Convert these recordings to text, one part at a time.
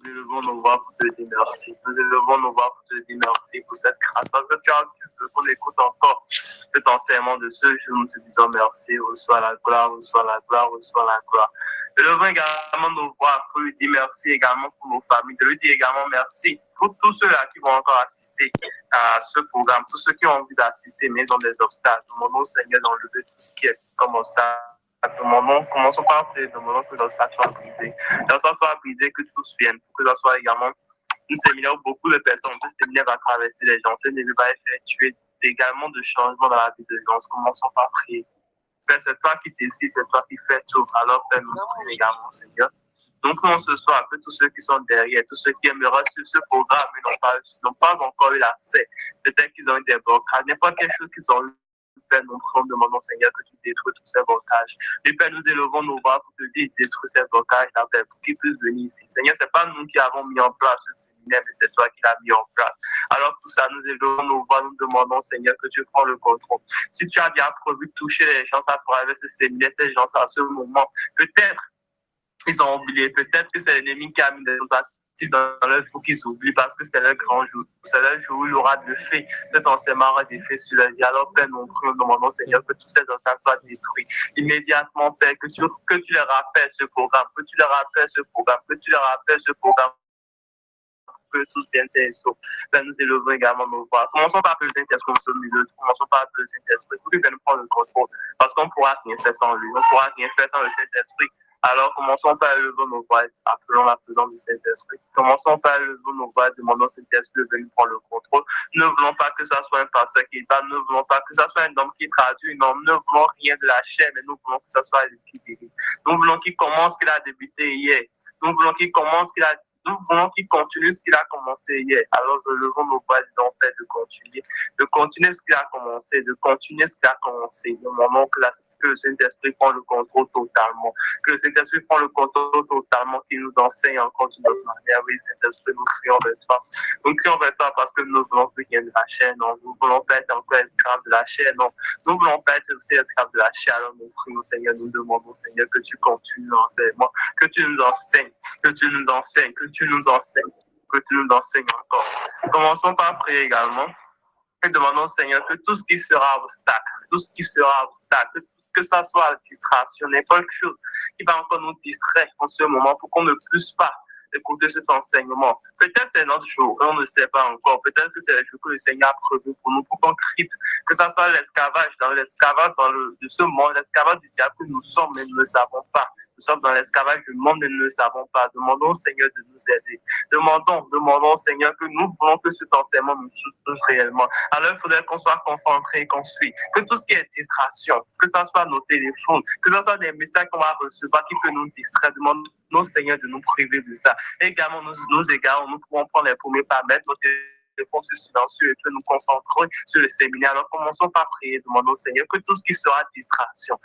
Nous élevons nos voix pour te dire merci. Nous élevons nos voix pour te dire merci pour cette grâce. Parce que tu as veux qu'on écoute encore cet enseignement de ce jour. Nous te disons merci. Reçois la gloire, reçois la gloire, reçois la gloire. Nous élevons également nos voix pour lui dire merci également pour nos familles. De lui dire également merci pour tous ceux-là qui vont encore assister à ce programme. Tous ceux qui ont envie d'assister, mais ils ont des obstacles. Demandons au Seigneur d'enlever tout ce qui est comme obstacle. Commençons par prier, demandons que l'obstacle soit brisé. L'obstacle soit brisé, que tous viennent, pour que ça soit également un séminaire où beaucoup de personnes, ce séminaire va traverser les gens, ce séminaire va effectuer également de changements dans la vie de gens. Commençons par prier. Père, c'est toi qui décides, c'est toi qui fais tout. Alors, Père, nous prions également, Seigneur. Donc, ce soir, que tous ceux qui sont derrière, tous ceux qui aimeraient suivre ce programme, mais n'ont pas encore eu l'accès, peut-être qu'ils ont eu des blocages, n'importe quelque chose qu'ils ont eu. Père, nous demandons, Seigneur, que tu détruis tous ces blocages. Et Père, nous élevons nos voix pour te dire, détruis ces blocages, Père, pour qu'ils puissent venir ici. Seigneur, ce n'est pas nous qui avons mis en place ce séminaire, mais c'est toi qui l'as mis en place. Alors, pour ça, nous élevons nos voix, nous demandons, Seigneur, que tu prends le contrôle. Si tu as bien prévu de toucher les gens à travers ce séminaire, ces gens à ce moment, peut-être ils ont oublié, peut-être que c'est l'ennemi qui a mis des choses dans leur vie qu'ils oublient parce que c'est leur grand jour. C'est leur jour où il y aura de fait. Cet enseignement aura des faits sur leur vie. Alors, Père, nous demandons, Seigneur, que tous ces obstacles soient détruits. Immédiatement, Père, que tu leur rappelles ce programme, que tu leur rappelles ce programme, que tu leur rappelles ce programme. Que tous viennent s'instruire. Père, nous élevons également nos voix. Commençons par le Saint-Esprit au milieu. Commençons par le Saint-Esprit pour qu'il vienne prendre le contrôle. Parce qu'on ne pourra rien faire sans lui. On ne pourra rien faire sans le Saint-Esprit. Alors, commençons par élever nos voix, appelons la présence du Saint-Esprit. Commençons par élever nos voix, demandons au Saint-Esprit de venir prendre le contrôle. Ne voulons pas que ça soit un pasteur qui parle, ne voulons pas que ça soit un homme qui traduit, non, ne voulons rien de la chair, mais nous voulons que ça soit lui qui dirige. Nous voulons qu'il commence ce qu'il a débuté hier. Nous voulons qu'il commence nous voulons qu'il continue ce qu'il a commencé hier. Alors, levons nos voix, disons, Père, de continuer ce qu'il a commencé, de continuer ce qu'il a commencé. Nous demandons que le Saint-Esprit prend le contrôle totalement, que le Saint-Esprit prend le contrôle totalement, qu'il nous enseigne encore d'une autre manière. Oui, Saint-Esprit, nous crions vers toi. Nous crions vers toi parce que nous ne voulons plus rien de la chair, non. Nous voulons pas être encore esclaves de la chair, non. Nous ne voulons pas être aussi esclaves de la chair. Alors, nous crions, Seigneur, nous demandons, Seigneur, que tu continues l'enseignement, que tu nous enseignes, que tu nous enseignes, que tu nous enseignes, que tu nous enseignes encore. Commençons par prier également et demandons, Seigneur, que tout ce qui sera obstacle, que ça soit distraction, n'importe quelle chose qui va encore nous distraire en ce moment pour qu'on ne puisse pas écouter cet enseignement. Peut-être c'est notre jour, on ne sait pas encore. Peut-être que c'est le jour que le Seigneur a prévu pour nous, pour qu'on quitte, que ça soit l'esclavage de ce monde, l'esclavage du diable que nous sommes, mais nous ne savons pas. Nous sommes dans l'esclavage du monde et nous ne le savons pas. Demandons au Seigneur de nous aider. Demandons au Seigneur que nous voulons que cet enseignement nous touche réellement. Alors, il faudrait qu'on soit concentré et qu'on suit. Que tout ce qui est distraction, que ce soit nos téléphones, que ce soit des messages qu'on va recevoir qui peuvent nous distraire, demandons au Seigneur de nous priver de ça. Et également, nous égarons, nous pouvons prendre les premiers pas, mettre nos téléphones sur silencieux et que nous concentrer sur le séminaire. Alors, commençons par prier, demandons au Seigneur que tout ce qui sera distraction,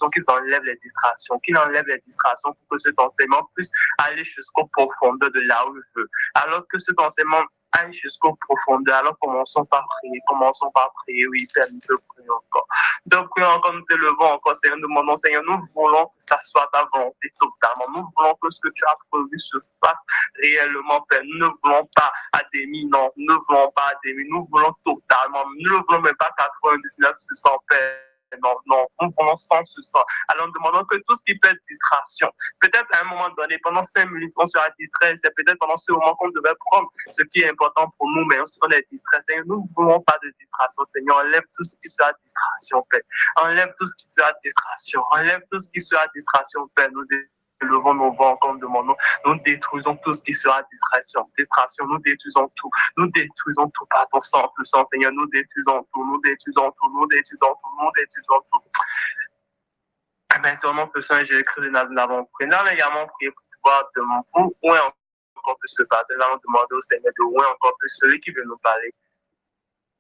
qu'ils enlèvent les distractions, qu'ils enlèvent les distractions pour que cet enseignement puisse aller jusqu'au profondeur de là où il veut. Alors que cet enseignement aille jusqu'au profondeur. Alors commençons par prier, oui, Père, nous te prions encore. Nous te prions encore, nous te levons encore, Seigneur, nous demandons, Seigneur, nous voulons que ça soit ta volonté totalement. Nous voulons que ce que tu as prévu se fasse réellement, Père. Nous ne voulons pas à demi, non, nous ne voulons pas à demi, nous voulons totalement, nous ne voulons même pas 99% Père. Non, nous voulons 100%. Alors nous demandons que tout ce qui peut être distraction, peut-être à un moment donné, pendant 5 minutes, on sera distrait, c'est peut-être pendant ce moment qu'on devait prendre ce qui est important pour nous, mais on est distrait. Seigneur, nous ne voulons pas de distraction, Seigneur, enlève tout ce qui sera distraction, Père. Enlève tout ce qui sera distraction, Père. Nous élevons nos voix encore, nous demandons, nous détruisons tout ce qui sera distraction, nous détruisons tout par ton sang, le sang, Seigneur, nous détruisons tout. Maintenant, que Saint Jésus-Christ, nous l'avons prié. Nous avons également prié pour pouvoir demander où est encore plus le Père. Nous avons demandé au Seigneur de où est encore plus celui qui veut nous parler.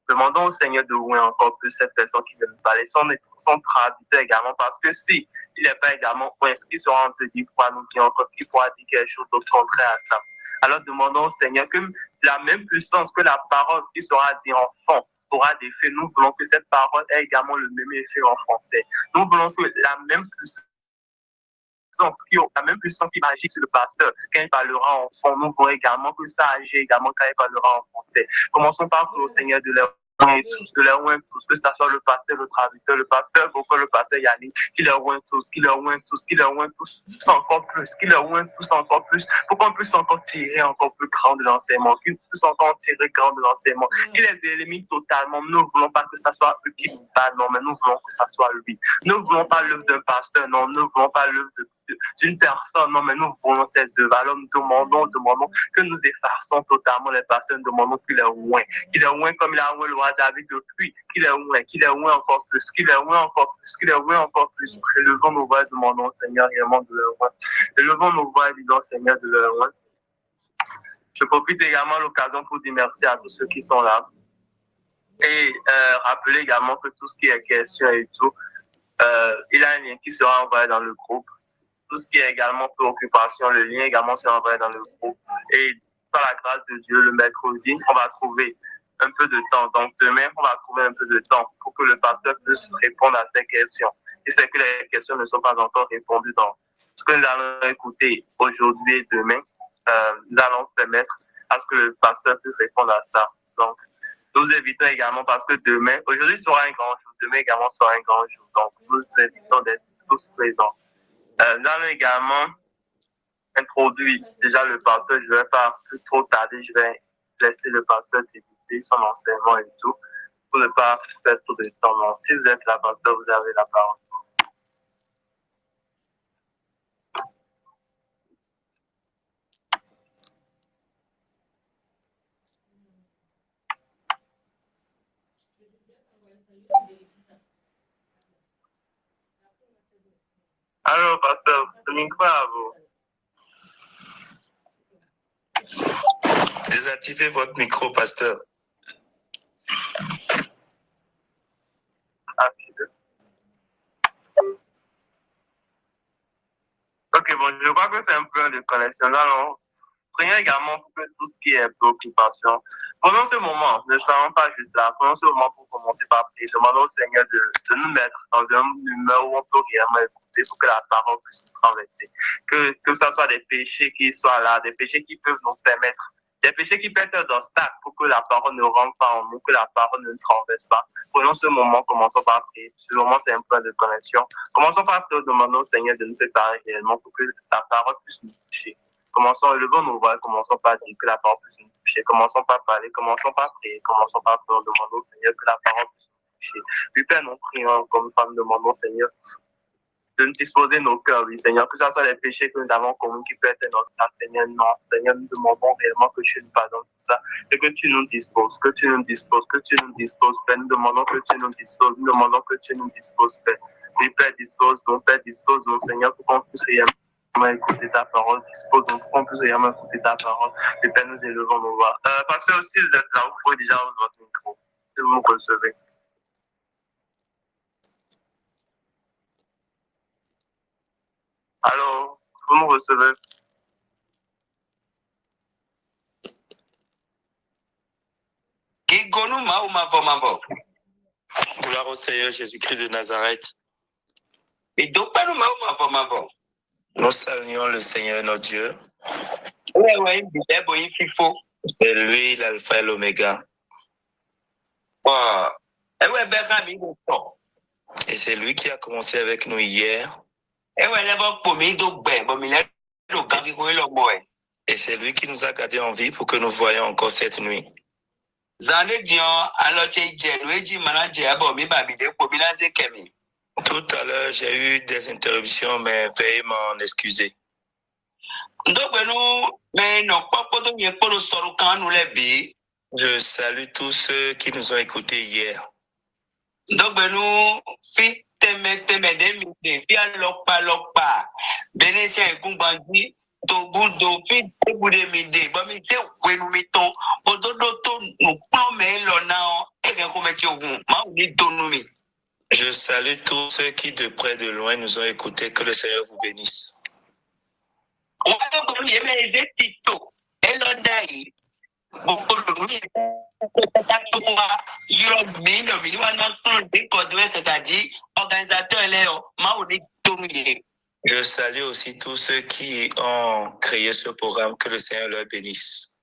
Demandons au Seigneur de où est encore plus cette personne qui veut nous parler, son traducteur également, parce que si il n'est pas également inscrit sur un te dire, pourra nous dire encore, qui pourra dire quelque chose d'autre contraire à ça. Alors demandons au Seigneur que la même puissance que la parole qui sera dite en fond aura des faits. Nous voulons que cette parole ait également le même effet en français. Nous voulons que la même puissance la même puissance qui agit sur le pasteur quand il parlera en fond. Nous voulons également que ça agit également quand il parlera en français. Commençons par le Seigneur de leur de leur oint tous, que ce soit le pasteur, le traducteur, le pasteur, pourquoi le pasteur Yannick, qui leur oint tous, qui leur oint tous, qui leur oint tous encore plus, qui leur oint tous encore plus, pour qu'on puisse encore tirer encore plus grand de l'enseignement, qu'ils puissent encore tirer grand de l'enseignement, qu'il les élimine totalement. Nous ne voulons pas que ça soit eux qui nous parlent, non, mais nous voulons que ça soit lui. Nous ne voulons pas l'œuvre d'un pasteur, non, nous ne voulons pas l'œuvre d'une personne, non, mais nous voulons ces œuvres. Alors nous demandons que nous effaçons totalement les personnes, demandons qu'il les oint comme il a oint le roi David depuis, qu'il les oint encore plus, qu'il les oint encore plus, qu'il les oint encore plus. Élevons nos voix, demandons Seigneur également de leur oint. Élevons nos voix, disons Seigneur de leur oint. Je profite également de l'occasion pour dire merci à tous ceux qui sont là. Et rappeler également que tout ce qui est question et tout, il y a un lien qui sera envoyé dans le groupe. Tout ce qui est également préoccupation, le lien également sera envoyé dans le groupe. Et par la grâce de Dieu, le mercredi, on va trouver un peu de temps. Donc demain, on va trouver un peu de temps pour que le pasteur puisse répondre à ces questions. Et c'est que les questions ne sont pas encore répondues dans ce que nous allons écouter aujourd'hui et demain. Nous allons permettre à ce que le pasteur puisse répondre à ça. Donc, nous vous invitons également parce que demain, aujourd'hui sera un grand jour, demain également sera un grand jour. Donc, nous vous invitons d'être tous présents. Nous allons également introduire déjà le pasteur. Je ne vais pas plus trop tarder, je vais laisser le pasteur débuter son enseignement et tout pour ne pas faire trop de temps. Donc, si vous êtes là, pasteur, vous avez la parole. Alors, pasteur, le micro à vous. Désactivez votre micro, pasteur. Activé. Ok, bon, je crois que c'est un peu de connexion. Là, non. Prions également pour que tout ce qui est préoccupation. Prenons ce moment, ne soyons pas juste là. Prenons ce moment pour commencer par prier. Demandons au Seigneur de nous mettre dans une humeur où on peut réellement écouter pour que la parole puisse nous traverser. Que ce soit des péchés qui soient là, des péchés qui peuvent nous permettre, des péchés qui peuvent être d'obstacle pour que la parole ne rentre pas en nous, que la parole ne nous traverse pas. Prenons ce moment, commençons par prier. Ce moment, c'est un point de connexion. Commençons par prier, demandons au Seigneur de nous préparer réellement pour que la parole puisse nous toucher. Commençons, élevons nos voix, commençons par dire que la parole puisse nous toucher. Commençons par parler, commençons par prier, commençons par prier, demandons au Seigneur que la parole puisse nous toucher. Puis Père, nous prions comme femme, demandons au Seigneur de nous disposer nos cœurs, oui, Seigneur, que ce soit les péchés que nous avons commis qui peuvent être dans ce cas, Seigneur, non. Seigneur, nous demandons réellement que tu nous pardonnes tout ça et que tu nous disposes, que tu nous disposes, que tu nous disposes, Père. Nous demandons que tu nous disposes, nous demandons que tu nous disposes, Père. Oui, Père, dispose, Seigneur, pour qu'on puisse réellement écouter ta parole, dispose, donc pour qu'on puisse réellement écouter ta parole. Et Père, nous élevons nos voix. Passez aussi, vous êtes là, vous pouvez déjà ouvrir votre micro, si vous me recevez. Alors, vous me recevez? Gloire au Seigneur Jésus-Christ de Nazareth. Nous saluons le Seigneur notre Dieu. C'est lui l'alpha et l'oméga. Et c'est lui qui a commencé avec nous hier. Et c'est lui qui nous a gardés en vie pour que nous voyions encore cette nuit. Tout à l'heure, j'ai eu des interruptions, mais veuillez m'en excuser. Je salue tous ceux qui nous ont écoutés hier. Je salue tous ceux qui de près de loin nous ont écoutés. Que le Seigneur vous bénisse. Je salue aussi tous ceux qui ont créé ce programme, que le Seigneur leur bénisse.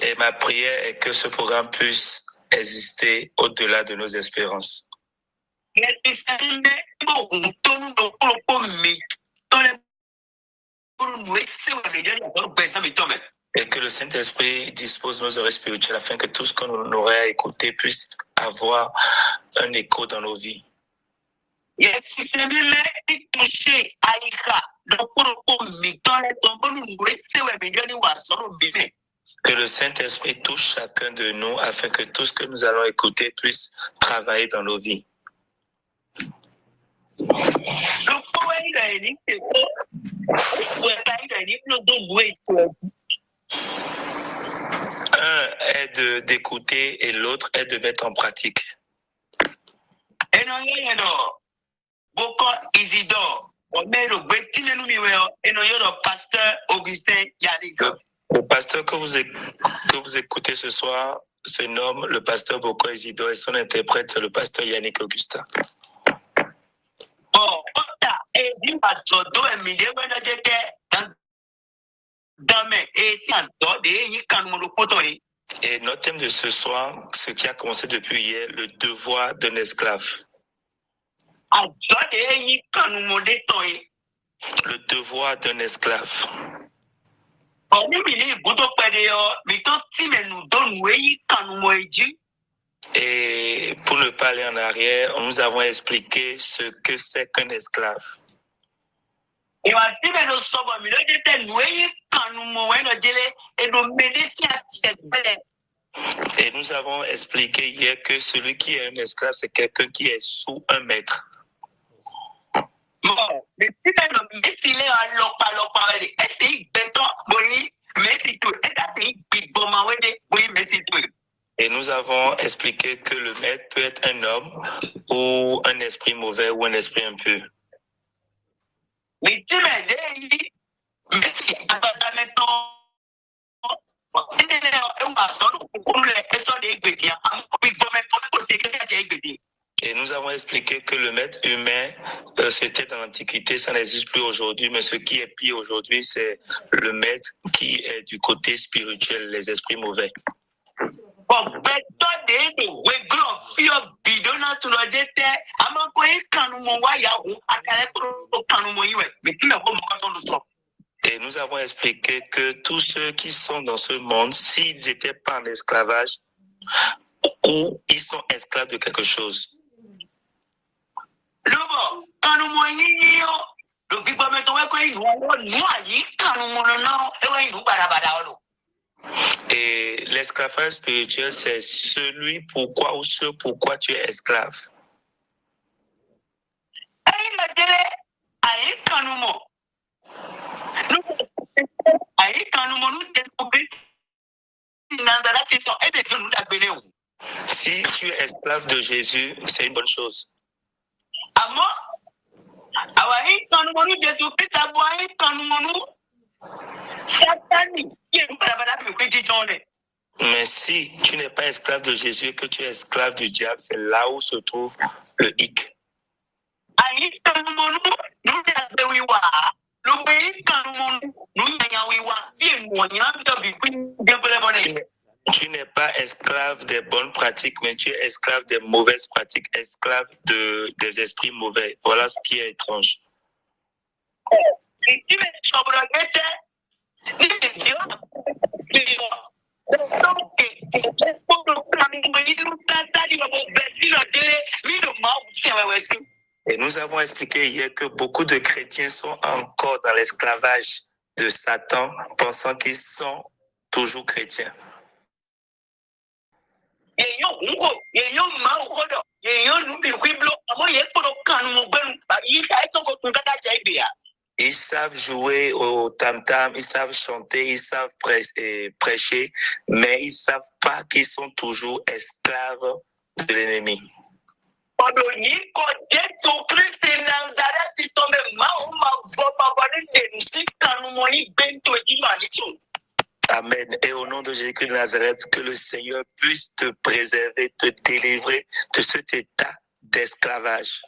Et ma prière est que ce programme puisse exister au-delà de nos espérances. Et que le Saint-Esprit dispose nos oreilles spirituelles afin que tout ce qu'on aurait à écouter puisse avoir un écho dans nos vies. Que le Saint-Esprit touche chacun de nous afin que tout ce que nous allons écouter puisse travailler dans nos vies. Un est d'écouter et l'autre est de mettre en pratique. Le pasteur que vous écoutez ce soir se nomme le pasteur Boko Isidore et son interprète c'est le pasteur Yannick Augustin. Et notre thème de ce soir, ce qui a commencé depuis hier, le devoir d'un esclave. Le devoir d'un esclave. Et pour ne pas aller en arrière, nous avons expliqué ce que c'est qu'un esclave. Et nous avons expliqué hier que celui qui est un esclave, c'est quelqu'un qui est sous un maître. Et nous avons expliqué que le maître peut être un homme ou un esprit mauvais ou un esprit impur. Et nous avons expliqué que le maître humain, c'était dans l'Antiquité, ça n'existe plus aujourd'hui, mais ce qui est pire aujourd'hui, c'est le maître qui est du côté spirituel, les esprits mauvais. Et nous avons expliqué que tous ceux qui sont dans ce monde, s'ils n'étaient pas en esclavage, ou ils sont esclaves de quelque chose. Et l'esclavage spirituel, c'est celui pourquoi ou ce pourquoi tu es esclave. Si tu es esclave de Jésus, c'est une bonne chose. Mais si tu n'es pas esclave de Jésus et que tu es esclave du diable, c'est là où se trouve le hic. Tu n'es pas esclave des bonnes pratiques, mais tu es esclave des mauvaises pratiques, esclave des esprits mauvais. Voilà ce qui est étrange. Et nous avons expliqué hier que beaucoup de chrétiens sont encore dans l'esclavage de Satan, pensant qu'ils sont toujours chrétiens. Ils savent jouer au tam-tam, ils savent chanter, ils savent prêcher, mais ils ne savent pas qu'ils sont toujours esclaves de l'ennemi. Amen. Et au nom de Jésus-Christ de Nazareth, que le Seigneur puisse te préserver, te délivrer de cet état d'esclavage.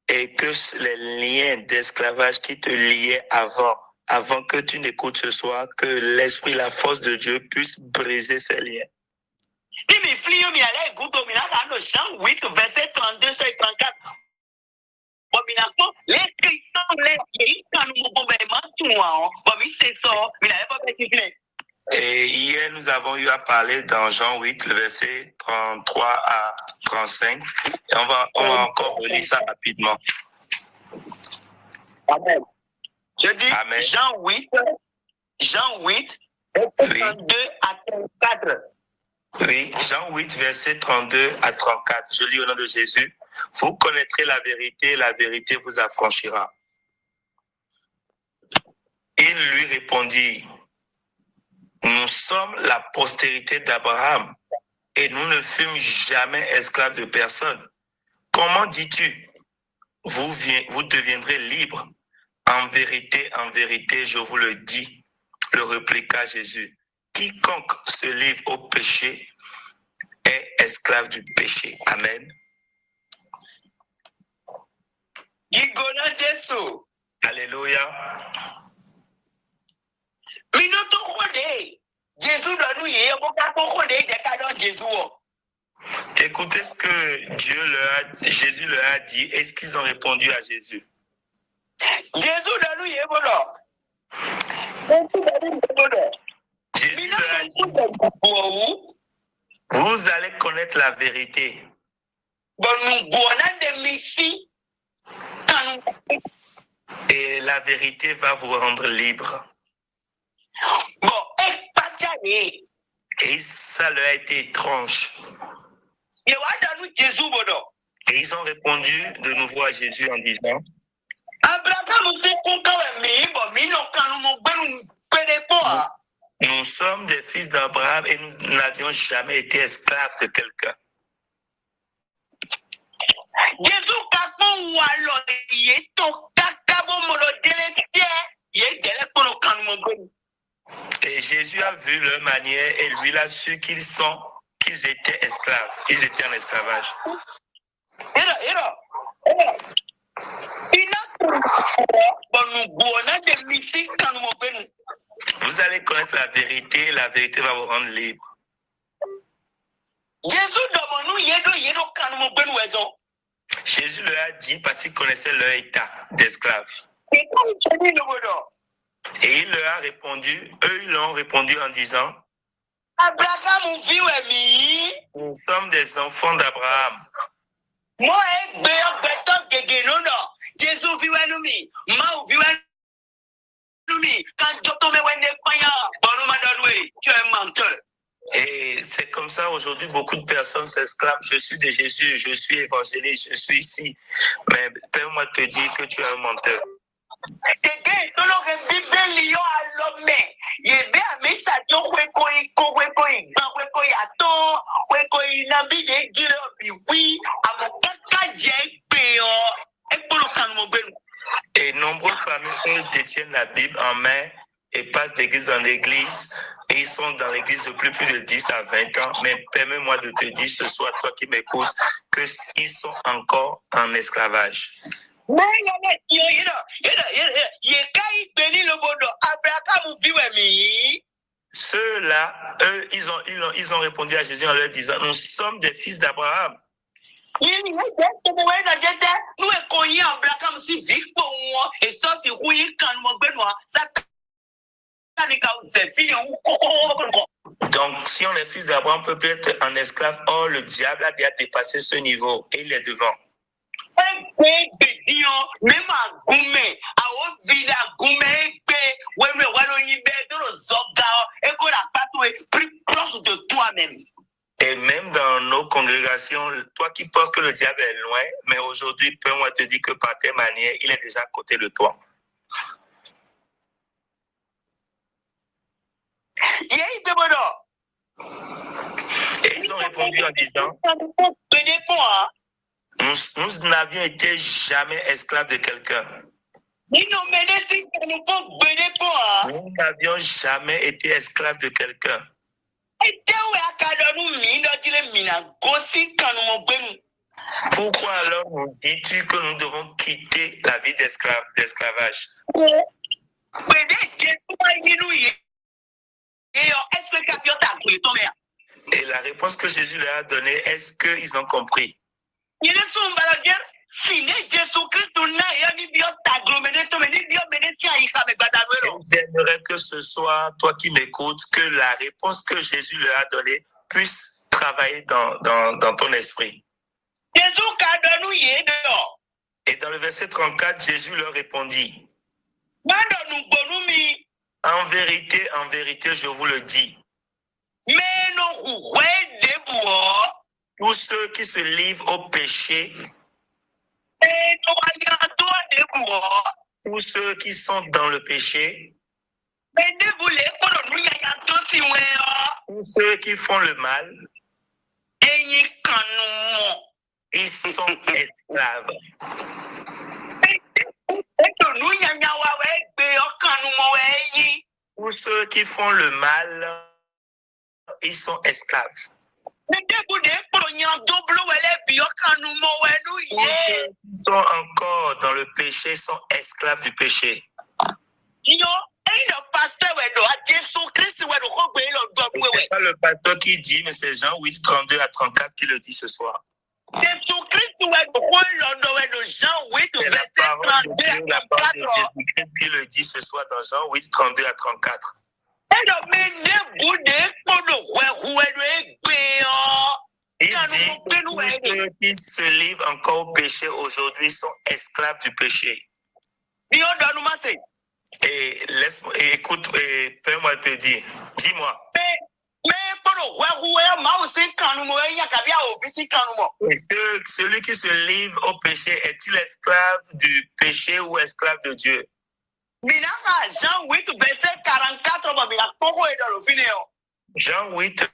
Et que les liens d'esclavage qui te liaient avant que tu n'écoutes ce soir, que l'esprit, la force de Dieu puisse briser ces liens. Jean 8, verset 32 et 34. Et hier, nous avons eu à parler dans Jean 8, le verset 33 à 35. Et on va encore relire ça rapidement. Amen. Je dis Amen. Jean 8, verset 32 à 34. Oui, Jean 8, verset 32 à 34. Je lis au nom de Jésus. Vous connaîtrez la vérité vous affranchira. Il lui répondit, nous sommes la postérité d'Abraham et nous ne fûmes jamais esclaves de personne. Comment dis-tu, vous deviendrez libres? En vérité, je vous le dis, le répliqua Jésus. Quiconque se livre au péché est esclave du péché. Amen. Alléluia. Écoutez ce que Jésus leur a dit et ce qu'ils ont répondu à Jésus. Jésus leur a dit, vous allez connaître la vérité. Et la vérité va vous rendre libre. Et ça leur a été étrange. Et ils ont répondu de nouveau à Jésus en disant, nous sommes des fils d'Abraham et nous n'avions jamais été esclaves de quelqu'un. Et Jésus a vu leur manière et lui a su qu'ils étaient esclaves. Ils étaient en esclavage. Vous allez connaître la vérité va vous rendre libre. Jésus leur a dit parce qu'il connaissait leur état d'esclave. Et il leur a répondu, eux ils l'ont répondu en disant, nous sommes des enfants d'Abraham. Tu es un menteur. Et c'est comme ça aujourd'hui, beaucoup de personnes s'esclavent. Je suis de Jésus, je suis évangéliste, je suis ici. Mais permets-moi de te dire que tu es un menteur. Et nombreux parmi eux détiennent la Bible en main et passent d'église en église. Et ils sont dans l'église depuis plus de 10 à 20 ans. Mais permets-moi de te dire ce soir, toi qui m'écoutes, qu'ils sont encore en esclavage. Ceux-là, eux, ils ont répondu à Jésus en leur disant, nous sommes des fils d'Abraham. Donc, si on est fils d'Abraham, on peut plus être un esclave. Or, le diable a déjà dépassé ce niveau et il est devant. Et même dans nos congrégations, toi qui penses que le diable est loin, mais aujourd'hui, moi te dire que par tes manières, il est déjà à côté de toi. Et ils ont répondu en disant, nous n'avions été jamais esclaves de quelqu'un. Nous n'avions jamais été esclaves de quelqu'un. Pourquoi alors nous dis-tu que nous devons quitter la vie d'esclavage? Et la réponse que Jésus leur a donnée, est-ce qu'ils ont compris? J'aimerais que ce soit toi qui m'écoutes, que la réponse que Jésus leur a donnée puisse travailler dans ton esprit. Et dans le verset 34, Jésus leur répondit, en vérité, je vous le dis, tous ceux qui se livrent au péché, tous ceux qui sont dans le péché, tous ceux qui font le mal, ils sont esclaves. Tous ceux qui font le mal, ils sont esclaves. Tous ceux qui sont encore dans le péché sont esclaves du péché. C'est pas le pasteur qui dit, mais c'est Jean 8, 32 à 34 qui le dit ce soir. C'est la parole de Dieu, la parole de Jésus-Christ qui le dit ce soir dans Jean 8, 32 à 34. Il dit que tous ceux qui se livrent encore au péché aujourd'hui sont esclaves du péché. Et écoute, fais-moi te dire, dis-moi. Et celui qui se livre au péché, est-il esclave du péché ou esclave de Dieu? Jean 8,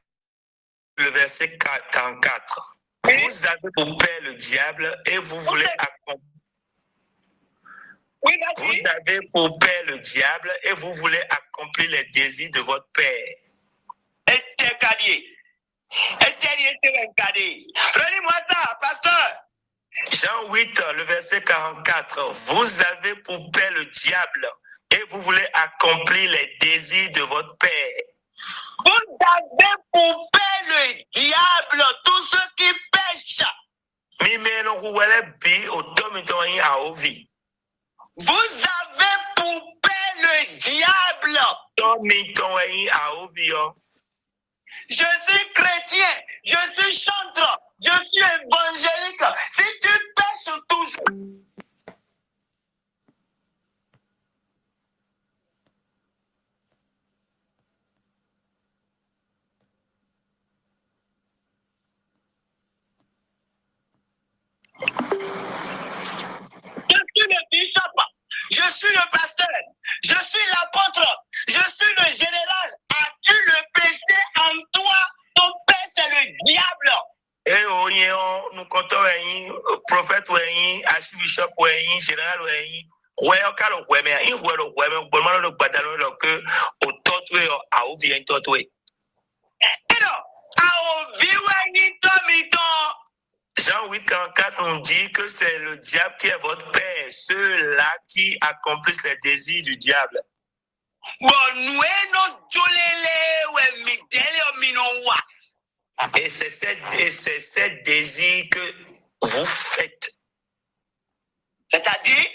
le verset 44. Vous avez pour père le diable et vous voulez accomplir. Vous avez pour père le diable et vous voulez accomplir les désirs de votre père. Relis-moi ça, pasteur. Jean 8, le verset 44. Vous avez pour père le diable et vous voulez accomplir les désirs de votre père. Vous avez pour père le diable, tous ceux qui pêchent. Vous avez pour père le diable. Je suis chrétien, je suis chanteur, je suis évangélique. Si tu pêches toujours. Je suis le bishop, je suis le pasteur, je suis l'apôtre, je suis le général. As-tu le péché en toi? Ton père, c'est le diable. Eh oui, nous comptons un prophète ou un archbishop ou un général ou un. Ouais, on a le ouais, mais il voit le ouais, mais bon, le badalo le que au totoué à où vient totoué. Et non, à où vient Jean 8, 44 nous dit que c'est le diable qui est votre père, ceux-là qui accomplissent les désirs du diable. Et c'est ces désirs que vous faites. C'est-à-dire,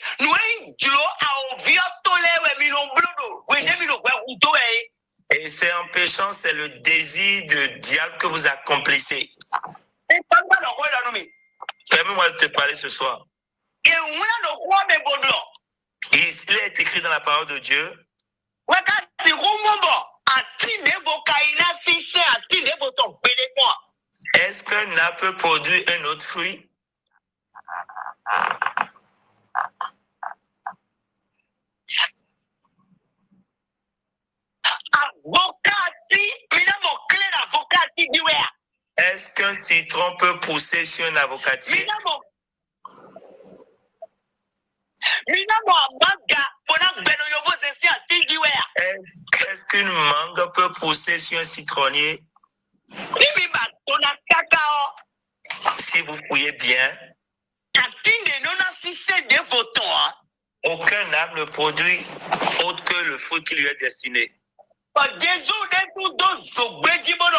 et c'est en péchant, c'est le désir du diable que vous accomplissez. Permets-moi de te parler ce soir. Il est écrit dans la parole de Dieu. Est-ce qu'un arbre peut produire un autre fruit? Est-ce Est-ce qu'un citron peut pousser sur un avocatier? Minamo manga pona beno yovo zesi antigiwea. Est-ce qu'une mangue peut pousser sur un citronnier? Nimiba pona kakao. Si vous fouillez bien, Atinde nona sise de voton. aucun arbre ne produit autre que le fruit qui lui est destiné. Jésus de tout do zogbeji bono.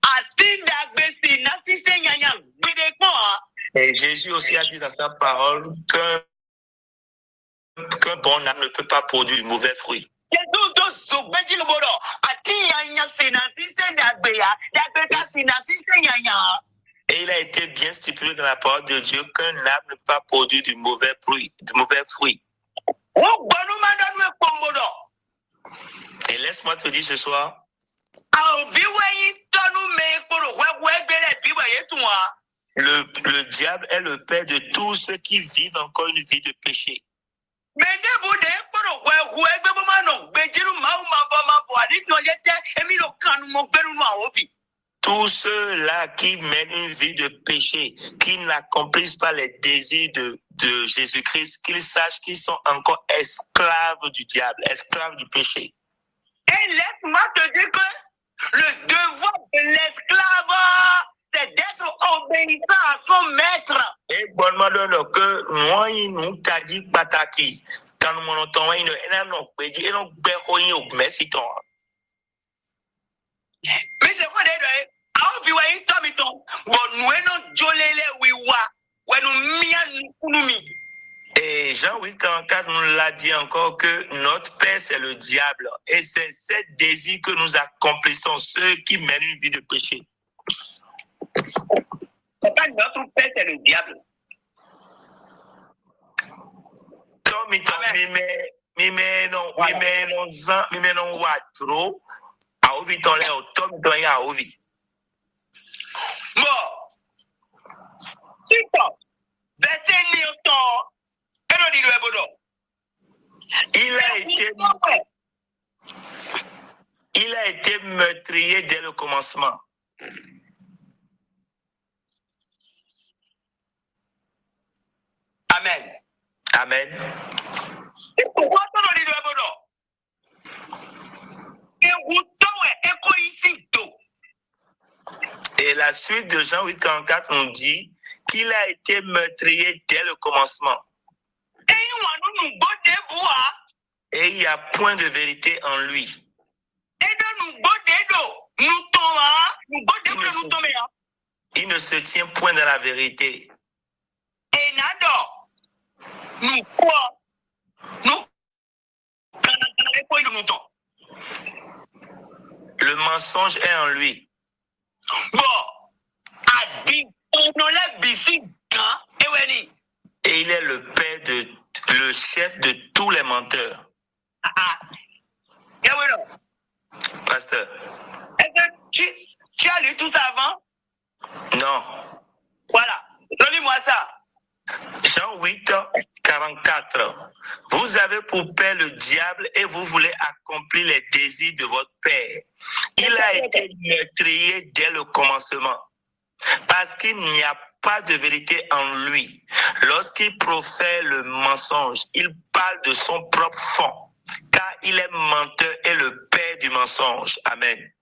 Atinde agbesi na sise nyanya gbede kon. Et Jésus aussi a dit dans sa parole qu'un bon arbre ne peut pas produire de mauvais fruits. Jésus do zogbeji bono. Ati nyanya sina sise na gbeya. Da gbeka sina sise nyanya. Et il a été bien stipulé dans la parole de Dieu qu'un arbre ne peut pas produire du mauvais fruit. Et laisse-moi te dire ce soir, le diable est le père de tous ceux qui vivent encore une vie de péché. Tous ceux-là qui mènent une vie de péché, qui n'accomplissent pas les désirs de Jésus-Christ, qu'ils sachent qu'ils sont encore esclaves du diable, esclaves du péché. Et laisse-moi te dire que le devoir de l'esclave, c'est d'être obéissant à son maître. Et bonnement donne que moi, nous t'a dit pataki. Quand nous m'entendons, il y a un merci ton. Mais c'est quoi d'ailleurs? Aho fi wa yin to mi ton bo nu eno jolele wiwa wenu mia numi. Et Jean 8:44 nous l'a dit encore que notre père c'est le diable et c'est ce désir que nous accomplissons ceux qui mènent une vie de péché. Pourquoi notre père c'est le diable? Comme il non watro a ovi ton le tom ton ya ovi. Bon. Super. Verset Newton. Il a été meurtrier dès le commencement. Amen. Amen. Et la suite de Jean 8:44 nous dit qu'il a été meurtrier dès le commencement. Et il n'y a point de vérité en lui. Il ne se tient point dans la vérité. Le mensonge est en lui. Et il est le père le chef de tous les menteurs. Pasteur. Est-ce que tu as lu tout ça avant? Non. Voilà. Relis-moi ça. Jean 8:44. Vous avez pour père le diable et vous voulez accomplir les désirs de votre père. Il a été meurtrier dès le commencement. Parce qu'il n'y a pas de vérité en lui. Lorsqu'il profère le mensonge, il parle de son propre fond. Car il est menteur et le père du mensonge. Amen.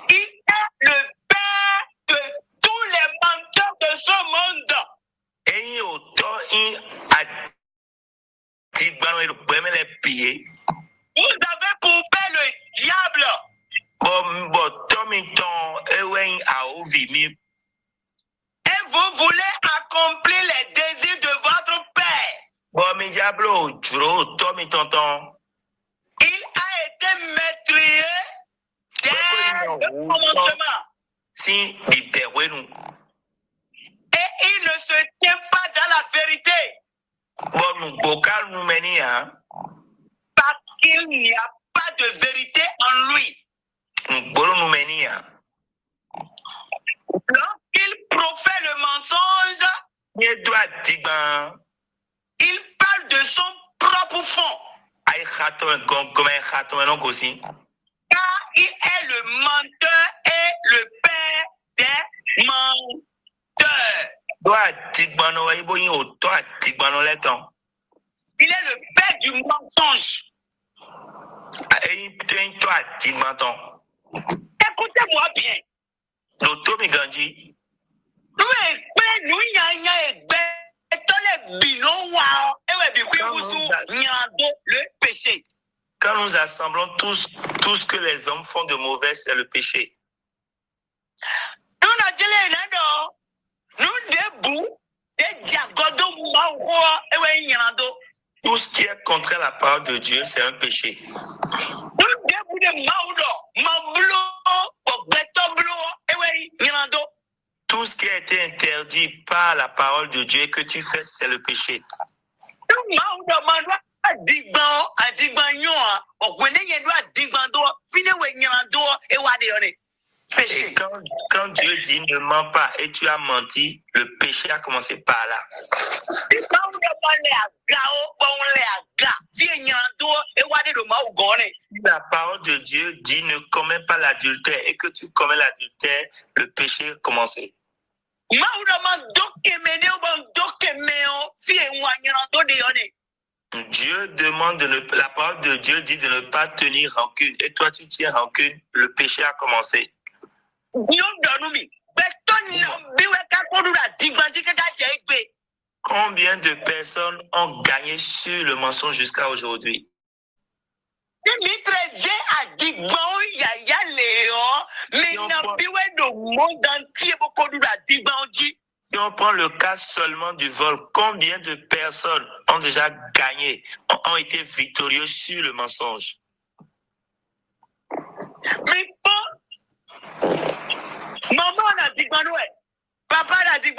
Il est le père de tous les menteurs de ce monde. Et vous avez pour père le diable. Et vous voulez accomplir les désirs de votre père. Il a été meurtrier dès le commencement. Et il ne se tient pas dans la vérité. Parce qu'il n'y a pas de vérité en lui. Lorsqu'il profère le mensonge, il parle de son propre fond. Car il est le menteur et le père des menteurs. Il est le père du mensonge. Écoutez-moi bien. Le péché. Quand nous assemblons tout ce que les hommes font de mauvais, c'est le péché. Tout ce qui est contre la parole de Dieu, c'est un péché. Tout ce qui a été interdit par la parole de Dieu et que tu fais, c'est le péché. Et quand Dieu dit ne mens pas et tu as menti, le péché a commencé par là. Si la parole de Dieu dit ne commets pas l'adultère et que tu commets l'adultère, le péché a commencé. Dieu demande la parole de Dieu dit de ne pas tenir rancune et toi tu tiens rancune, le péché a commencé. Combien de personnes ont gagné sur le mensonge jusqu'à aujourd'hui? Si on prend le cas seulement du vol, combien de personnes ont déjà gagné, ont été victorieux sur le mensonge? Maman a dit papa a dit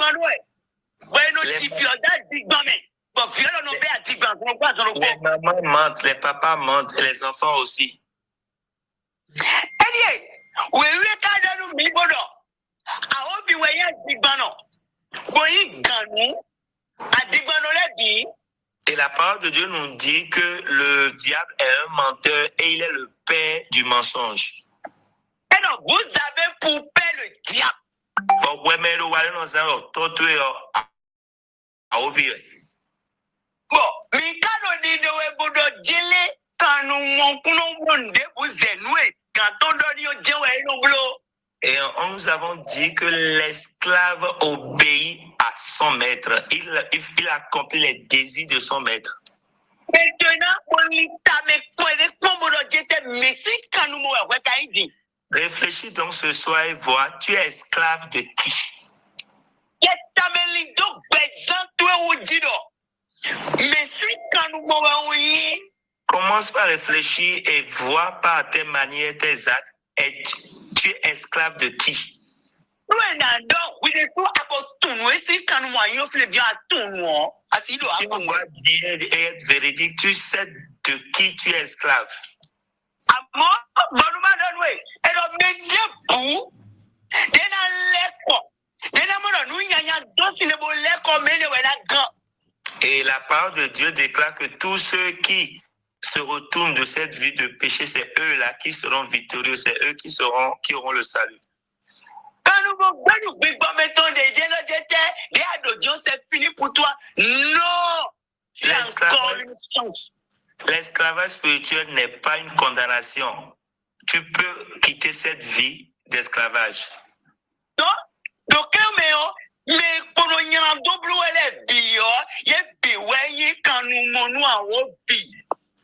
les mamans mentent, les papas mentent, et les enfants aussi. Et la parole de Dieu nous dit que le diable est un menteur et il est le père du mensonge. Et donc, vous avez pour père le diable. Bon, et nous avons dit que l'esclave obéit à son maître. Il accomplit les désirs de son maître. Réfléchis donc ce soir et vois, tu es esclave de qui? Commence par réfléchir et vois par tes manières, tes actes, et tu es esclave de qui? Si on doit dire et être véridique, tu sais de qui tu es esclave. Et la parole de Dieu déclare que tous ceux qui se retournent de cette vie de péché, c'est eux-là qui seront victorieux, c'est eux qui auront le salut. C'est fini pour toi. Non! L'esclavage spirituel n'est pas une condamnation. Tu peux quitter cette vie d'esclavage.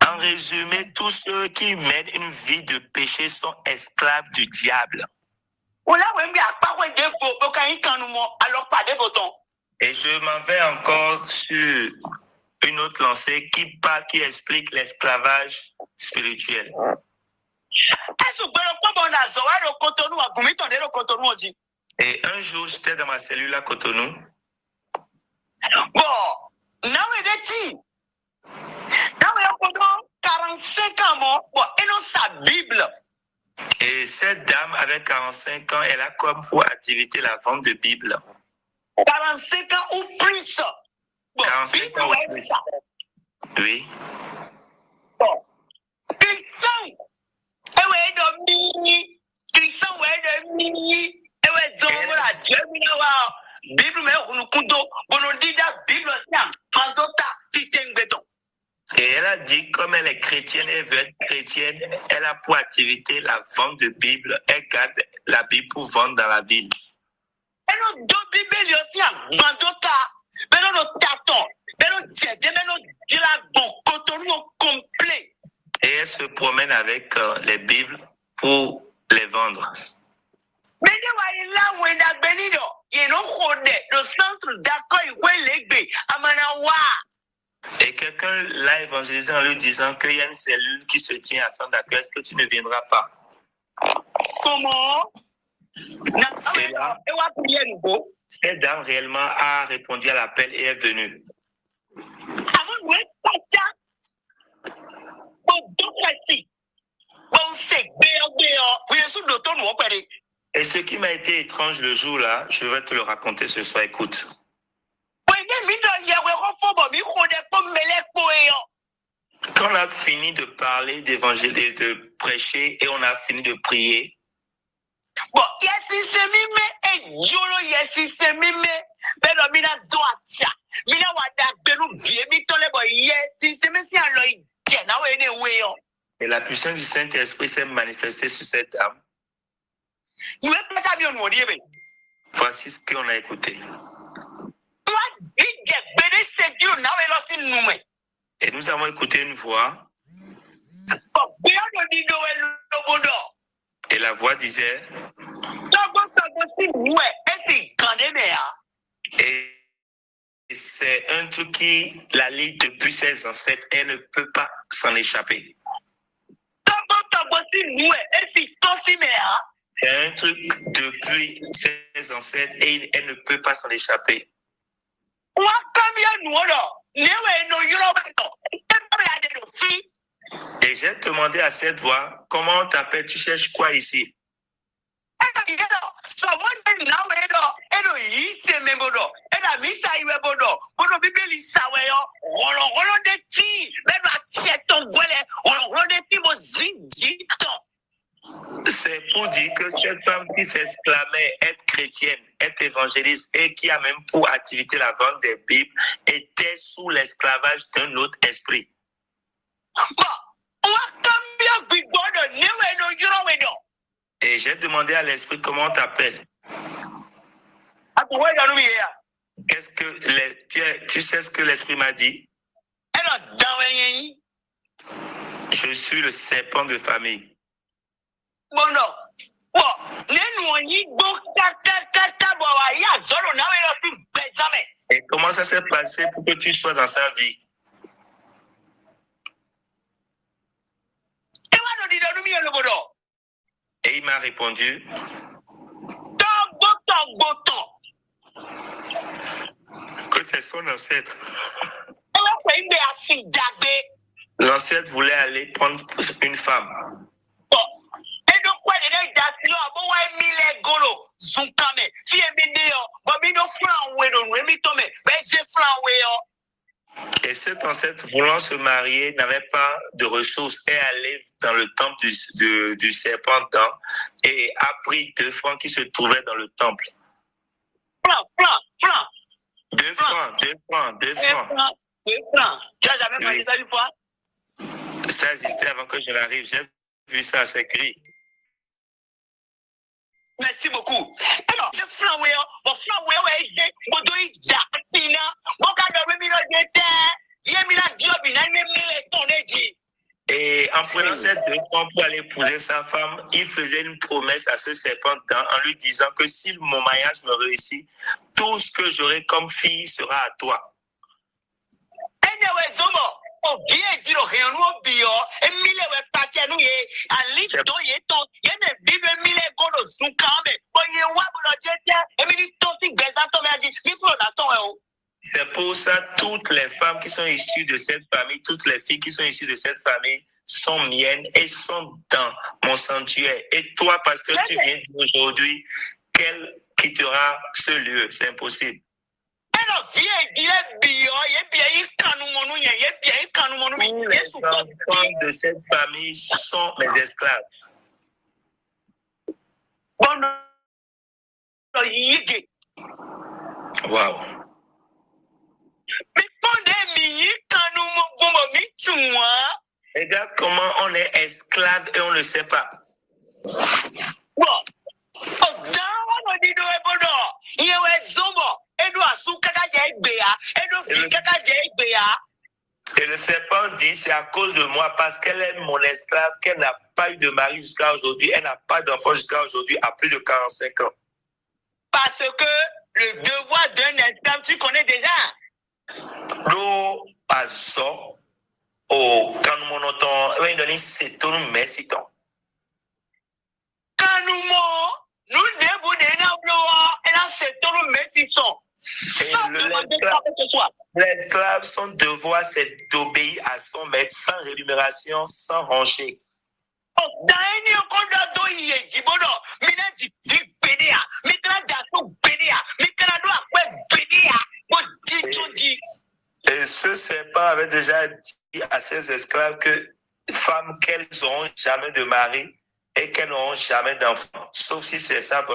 En résumé, tous ceux qui mènent une vie de péché sont esclaves du diable. Et je m'en vais encore sur une autre lancée qui explique l'esclavage spirituel. Et un jour, j'étais dans ma cellule à Cotonou. Et cette dame avec 45 ans, elle a comme pour activité la vente de Bible. 45 ans ou plus. 45 ans ou plus. Oui. Et elle a dit, comme elle est chrétienne, elle veut être chrétienne, elle a pour activité la vente de Bible. Elle garde la Bible pour vendre dans la ville. Et elle se promène avec les Bibles pour les vendre. Et quelqu'un l'a évangélisé en lui disant qu'il y a une cellule qui se tient à centre d'accueil. Est-ce que tu ne viendras pas? Comment? Et là, cette dame réellement a répondu à l'appel et est venue. Et ce qui m'a été étrange le jour-là, je vais te le raconter ce soir, écoute. Quand on a fini de parler, d'évangéliser, de prêcher et on a fini de prier, et la puissance du Saint-Esprit s'est manifestée sur cette dame. Voici ce qu'on a écouté. Et nous avons écouté une voix. Et la voix disait. Et c'est un truc qui la lie depuis ses ancêtres. Elle ne peut pas s'en échapper. C'est un truc depuis ses ancêtres et elle ne peut pas s'en échapper. Et j'ai demandé à cette voix, comment on t'appelle, tu cherches quoi ici? C'est pour dire que cette femme qui s'exclamait être chrétienne, être évangéliste et qui a même pour activité la vente des Bibles était sous l'esclavage d'un autre esprit. Et j'ai demandé à l'esprit comment on t'appelle. Qu'est-ce que tu sais ce que l'esprit m'a dit? Je suis le serpent de famille. Et comment ça s'est passé pour que tu sois dans sa vie? Et il m'a répondu. Que c'est son ancêtre. L'ancêtre voulait aller prendre une femme. Et cet ancêtre voulant se marier n'avait pas de ressources et allait dans le temple du serpent et a pris 2 francs qui se trouvaient dans le temple. 2 francs. Tu n'as jamais parlé ça une fois? Ça existait avant que je n'arrive. J'ai vu ça, c'est écrit. Merci beaucoup. Et en prenant ces 2 francs pour aller épouser sa femme, il faisait une promesse à ce serpent en lui disant que si mon mariage me réussit, tout ce que j'aurai comme fille sera à toi. C'est pour ça toutes les femmes qui sont issues de cette famille, toutes les filles qui sont issues de cette famille sont miennes et sont dans mon sanctuaire. Et toi, parce que tu viens aujourd'hui, qu'elle quittera ce lieu, c'est impossible. Tous les enfants de cette famille sont mes esclaves. Wow. Regarde comment on est esclave et on ne le sait pas. Et le serpent dit, c'est à cause de moi, parce qu'elle est mon esclave, qu'elle n'a pas eu de mari jusqu'à aujourd'hui, elle n'a pas d'enfant jusqu'à aujourd'hui, à plus de 45 ans. Parce que le devoir d'un esclave, tu connais déjà. Nous, à ça, au quand nous monoton, oui, nous c'est tout nous merci tant. Quand nous début de l'emploi, et là c'est tout nous merci tant. L'esclave, son devoir, c'est d'obéir à son maître sans rémunération, sans ranger. Et ce serpent avait déjà dit à ses esclaves que femmes qu'elles n'auront jamais de mari et qu'elles n'auront jamais d'enfants, sauf si c'est ça.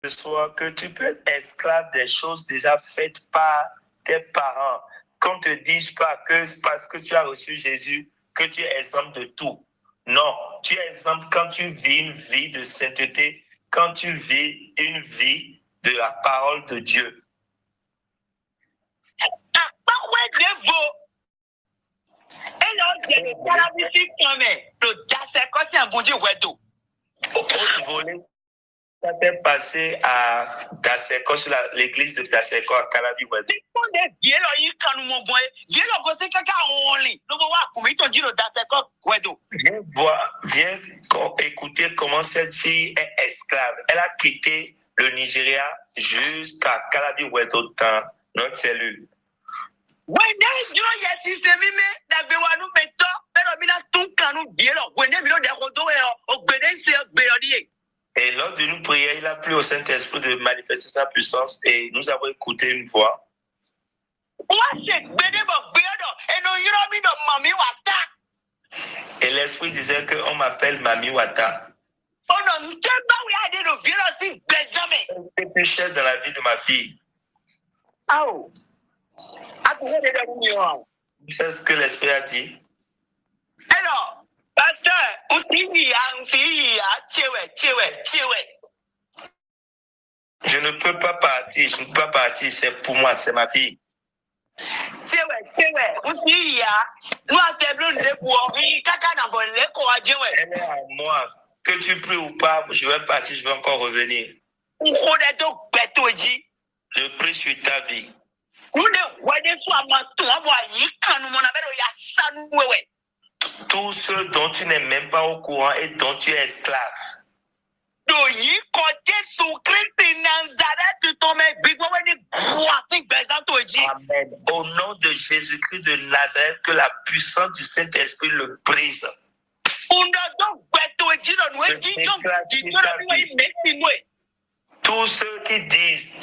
Soit que tu peux être esclave des choses déjà faites par tes parents. Qu'on ne te dise pas que c'est parce que tu as reçu Jésus que tu es exempt de tout. Non, tu es exempt quand tu vis une vie de sainteté, quand tu vis une vie de la parole de Dieu. Ça s'est passé à Daseko, sur l'église de Daseko à Calabi Wedo. Viens écouter comment cette fille est esclave. Elle a quitté le Nigeria jusqu'à Calabi Wedo dans notre cellule. Et lors d'une prière, il a plu au Saint-Esprit de manifester sa puissance et nous avons écouté une voix. Et l'Esprit disait qu'on m'appelle Mami Wata. C'est plus cher dans la vie de ma fille. C'est ce que l'Esprit a dit. Alors, je ne peux pas partir, c'est pour moi, c'est ma fille. Elle est à moi. Que tu pries ou pas, je vais partir, je vais encore revenir. Je prie sur ta vie. Tout ce dont tu n'es même pas au courant et dont tu es esclave. Amen. Au nom de Jésus-Christ de Nazareth, que la puissance du Saint-Esprit le brise. Tous ceux qui disent,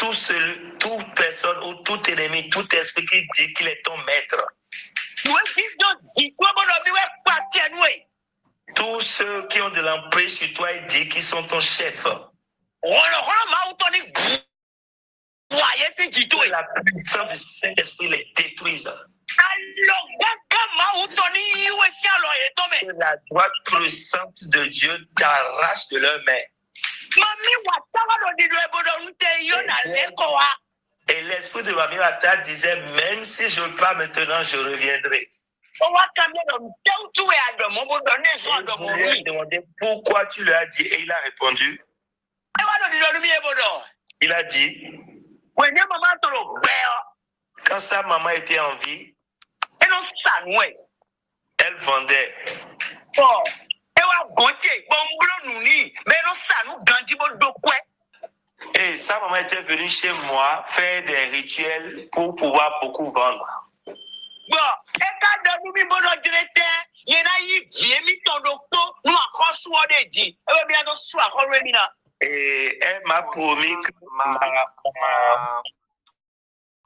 toute personne ou tout ennemi, tout esprit qui dit qu'il est ton maître. Tous ceux qui ont de l'emprise sur toi et disent qu'ils sont ton chef. Que la puissance du Saint-Esprit les détruise. Que la droite puissante de Dieu t'arrache de leurs mains. Et l'esprit de Mami Wata disait, même si je pars maintenant, je reviendrai. Je lui ai demandé pourquoi tu lui as dit et il a répondu. Il a dit, quand sa maman était en vie, elle vendait. Et sa maman était venue chez moi faire des rituels pour pouvoir beaucoup vendre. Et elle m'a promis que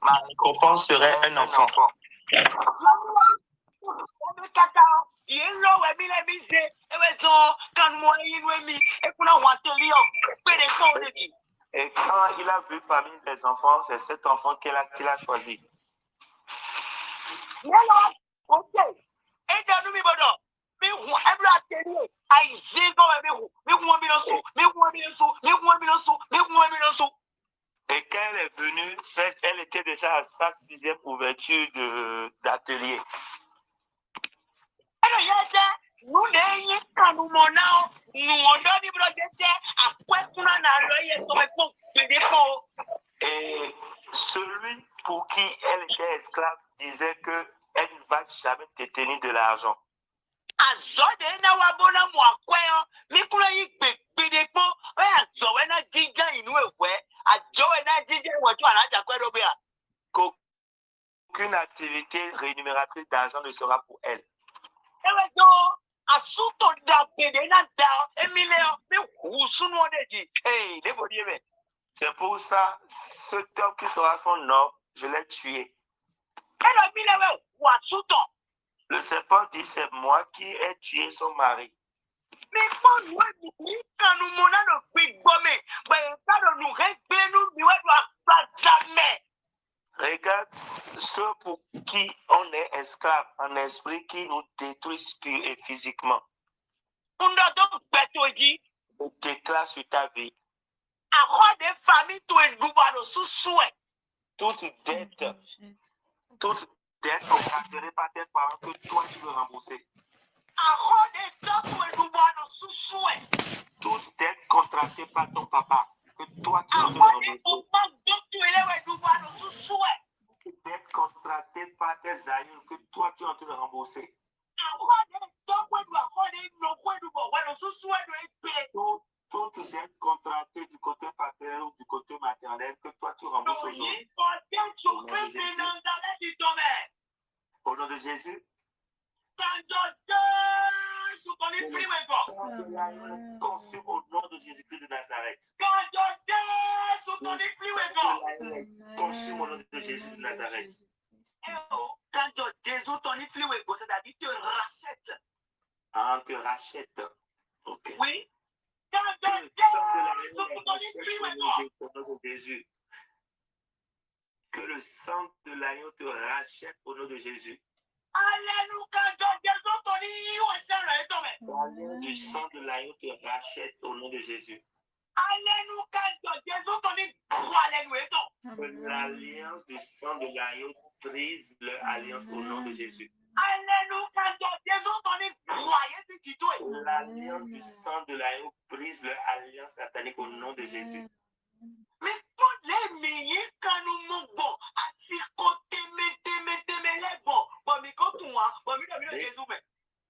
ma récompense serait un enfant. Et quand il a vu parmi les enfants, c'est cet enfant qu'il a choisi. Et quand elle est venue, elle était déjà à sa 6e ouverture d'atelier. Et celui pour qui elle était esclave disait qu'elle ne va jamais détenir de l'argent. Qu'aucune activité rémunératrice d'argent ne sera pour elle. C'est pour ça, cet homme qui sera son homme, je l'ai tué. Le serpent dit, c'est moi qui ai tué son mari. Regarde ceux pour qui on est esclave en esprit qui nous détruisent physiquement. Déclare sur ta vie. Toute dette occasionnée par tes parents que toi tu veux rembourser. Toute dette contractée par ton papa que toi tu veux rembourser. Toute dette contractée par tes aïeux que toi tu es en train de rembourser. Toute dette contractée du côté paternel ou du côté maternel que toi tu rembourses aujourd'hui. Au nom de Jésus. Consume au nom de Jésus-Christ de Nazareth. Consume au nom de Jésus de Nazareth. Ah, on te rachète. Ok. Oui. Que le sang de l'agneau te rachète au nom de Jésus. Du sang de l'agneau te rachète au nom de Jésus. Que l'alliance du sang de l'agneau brise leur alliance au nom de Jésus. L'alliance du sang de l'agneau brise leur alliance satanique au nom de Jésus.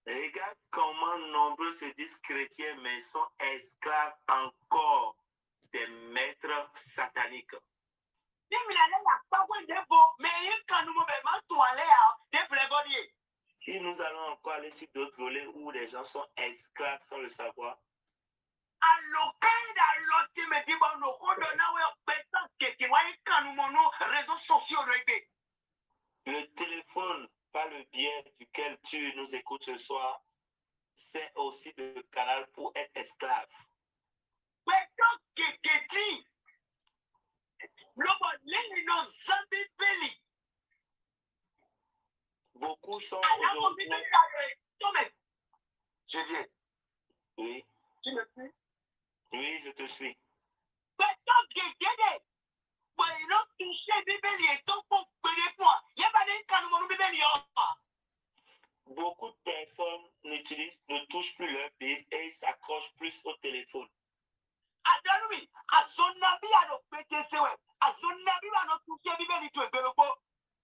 Regarde comment nombreux se disent chrétiens mais sont esclaves encore des maîtres sataniques. Si nous allons encore aller sur d'autres volets où les gens sont esclaves sans le savoir, le téléphone par le biais duquel tu nous écoutes ce soir, c'est aussi le canal pour être esclave. Beaucoup sont aujourd'hui. Je viens. Oui. Tu me suis? Oui, je te suis. Beaucoup de personnes ne touchent plus leur Bible et ils s'accrochent plus au téléphone.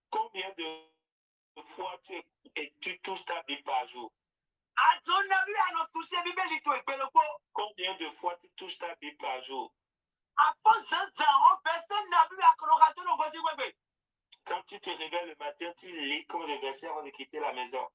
Combien de fois tu touches ta Bible par jour? Combien de fois tu touches ta Bible par jour? Quand tu te réveilles le matin, tu lis comme le verset avant de quitter la maison.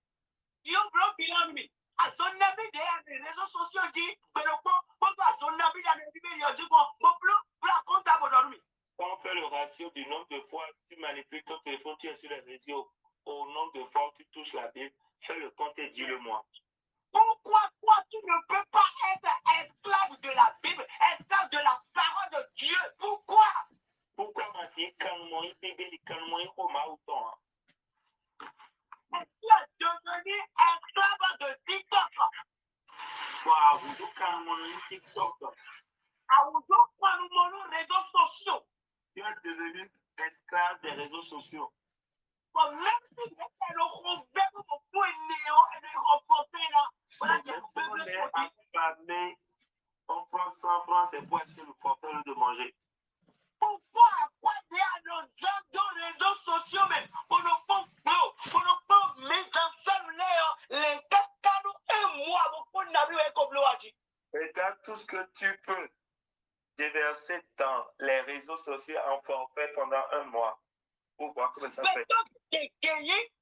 Yo, bro, bilan mi. À son avis, des réseaux sociaux dit, mais le pot, à son avis, dans les vidéos, dit quoi, mon bleu, raconte à mon dormi. Quand on fait le ratio du nombre de fois que tu manipules ton téléphone, tu es sur les réseaux, au nombre de fois où tu touches la Bible, fais le compte et dis-le-moi. Pourquoi toi, tu ne peux pas être esclave de la Bible, esclave de la parole de Dieu? Pourquoi? Pourquoi m'assis calmement, il peut bien calmement, il faut m'autant. Tu es devenu esclave de TikTok. Waouh, vous calmement, TikTok. À nos réseaux sociaux. Tu es devenu esclave des réseaux sociaux. Bon, même si le revers de mon point néo et le renforcer là, voilà, il y a on est affamé, on prend 100 francs, c'est pour acheter le forfait de manger. Pourquoi accorder à nos hommes dans les réseaux sociaux, mais on ne peut mettre ensemble les cacanos et moi, on n'a vu comme l'eau a dit. Regarde tout ce que tu peux déverser dans les réseaux sociaux en forfait pendant un mois pour voir comment ça fait.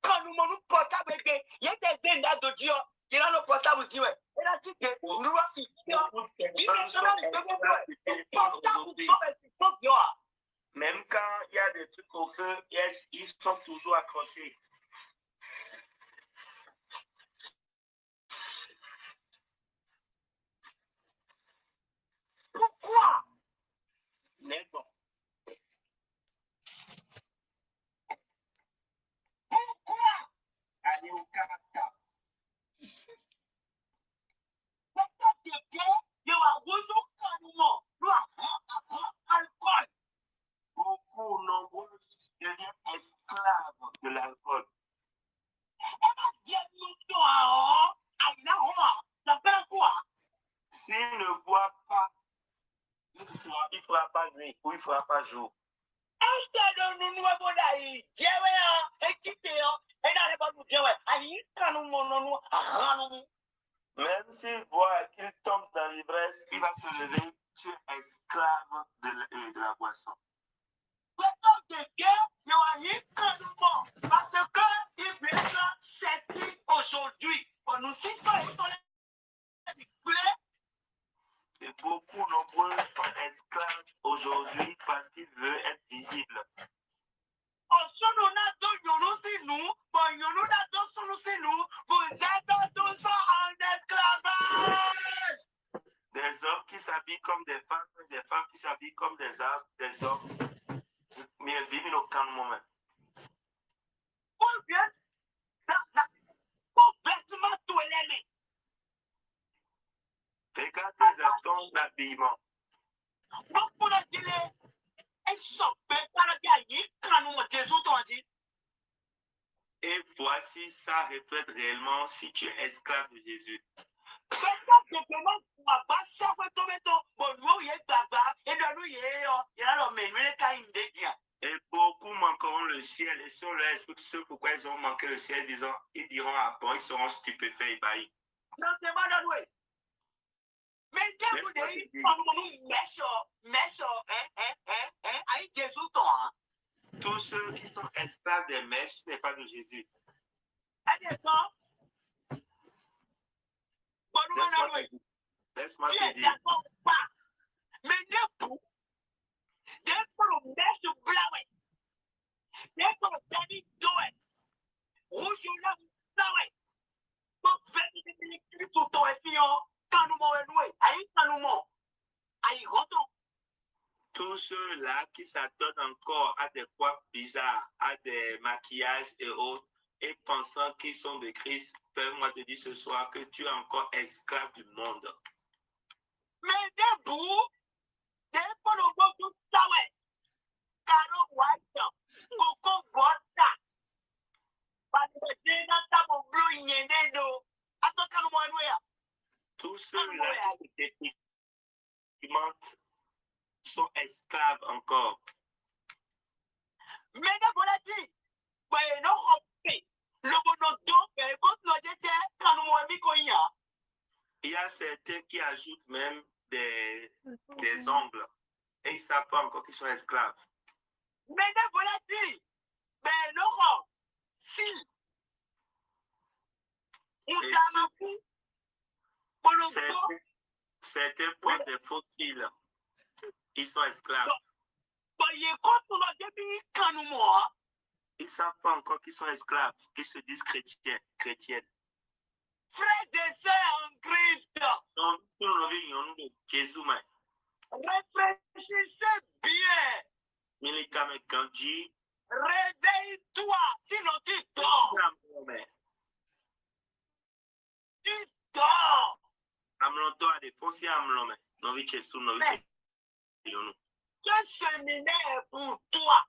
Quand nous nous portable, il y a des dégâts de Dieu. Il y a le portable aussi, ouais. Il a dit que nous voici. Même quand il y a des trucs au feu, ils sont toujours accrochés. Pourquoi? Pourquoi? Allez au caractère. Beaucoup nombreux deviennent esclaves de l'alcool. S'il ne boit pas, il ne fera pas nuit ou il ne fera pas jour. Même s'il boit et qu'il tombe dans l'ivresse, il va se lever, tu es esclave de la boisson. Parce que il blesse cette aujourd'hui. Nous et beaucoup nombreux sont esclaves aujourd'hui parce qu'ils veulent être visibles. Vous êtes tous en esclavage. Des hommes qui s'habillent comme des femmes qui s'habillent comme des hommes. Mais ils vivent aucun moment. Regarde tes attentes d'habillement. Et voici, ça reflète réellement si tu es esclave de Jésus. Et beaucoup manqueront le ciel. Et si on leur explique ce pourquoi ils ont manqué le ciel, ils diront, ah bon, ils seront stupéfaits et ébahis. Tous ceux qui sont esclaves des mèches, ce n'est pas de Jésus. Laisse-moi te dire. Tous ceux-là qui s'attendent encore à des coiffes bizarres, à des maquillages et autres, et pensant qu'ils sont de Christ, permets-moi te dire ce soir que tu es encore esclave du monde. Mais debout, tous ceux-là qui se dépimentent sont esclaves encore. Il y a certains qui ajoutent même des ongles et ils ne savent pas encore qu'ils sont esclaves. Certains prennent des fossiles. Ils sont esclaves. Ils ne savent pas encore qu'ils sont esclaves, qu'ils se disent chrétiennes. Frères et sœurs en Christ, réfléchissez bien. Réveille-toi, sinon tu dors. Tu dors. Ce séminaire est pour toi.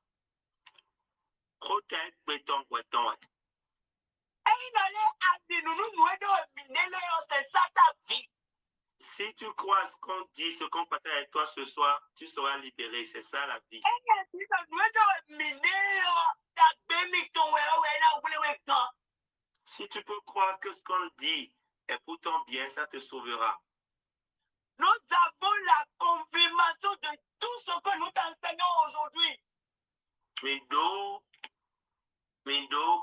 C'est ça ta vie. Si tu crois ce qu'on dit, ce qu'on partage avec toi ce soir, tu seras libéré. C'est ça la vie. Si tu peux croire que ce qu'on dit est pour ton bien, ça te sauvera. Nous avons la confirmation de tout ce que nous t'enseignons aujourd'hui.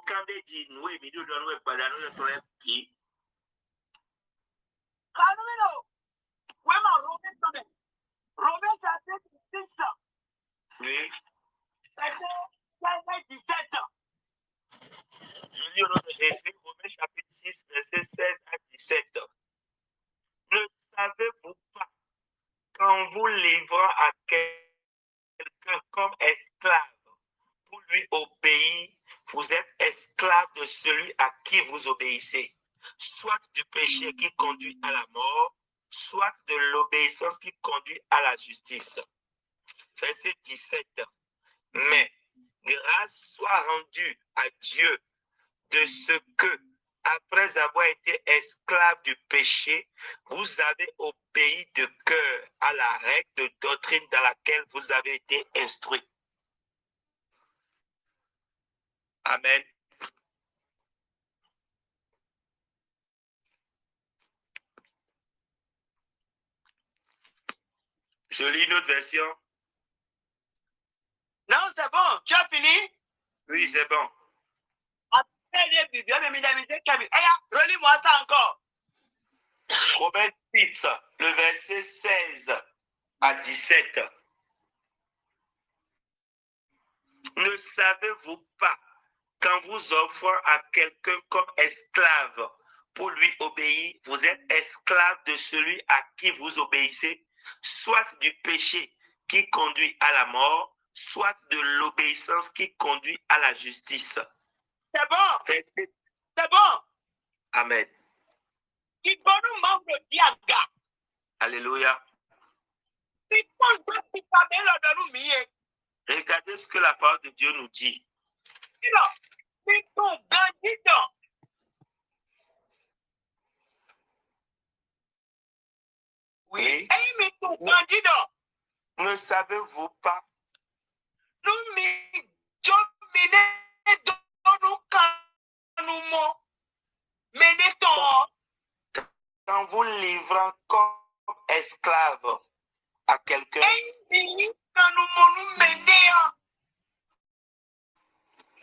Quand des dit nous et nous donnons pas dans notre vie. Romains chapitre 6. Oui. Verset 17. Je lis au nom de Jésus, Romains chapitre 6, verset 16 à 17. Ne savez-vous pas qu'en vous livrant à quelqu'un comme esclave pour lui obéir, vous êtes esclave de celui à qui vous obéissez, soit du péché qui conduit à la mort, soit de l'obéissance qui conduit à la justice. Verset 17. Mais grâce soit rendue à Dieu de ce que, après avoir été esclave du péché, vous avez obéi de cœur à la règle de doctrine dans laquelle vous avez été instruit. Amen. Je lis une autre version. Non, c'est bon. Tu as fini? Oui, c'est bon. Relis-moi ça encore. Romains 6, le verset 16 à 17. Ne savez-vous pas qu'en vous offrant à quelqu'un comme esclave pour lui obéir, vous êtes esclave de celui à qui vous obéissez, soit du péché qui conduit à la mort, soit de l'obéissance qui conduit à la justice. C'est bon. Verset. C'est bon. Amen. Alléluia. Regardez ce que la parole de Dieu nous dit. Oui. Ne savez-vous pas? Quand vous livrant comme esclave à quelqu'un,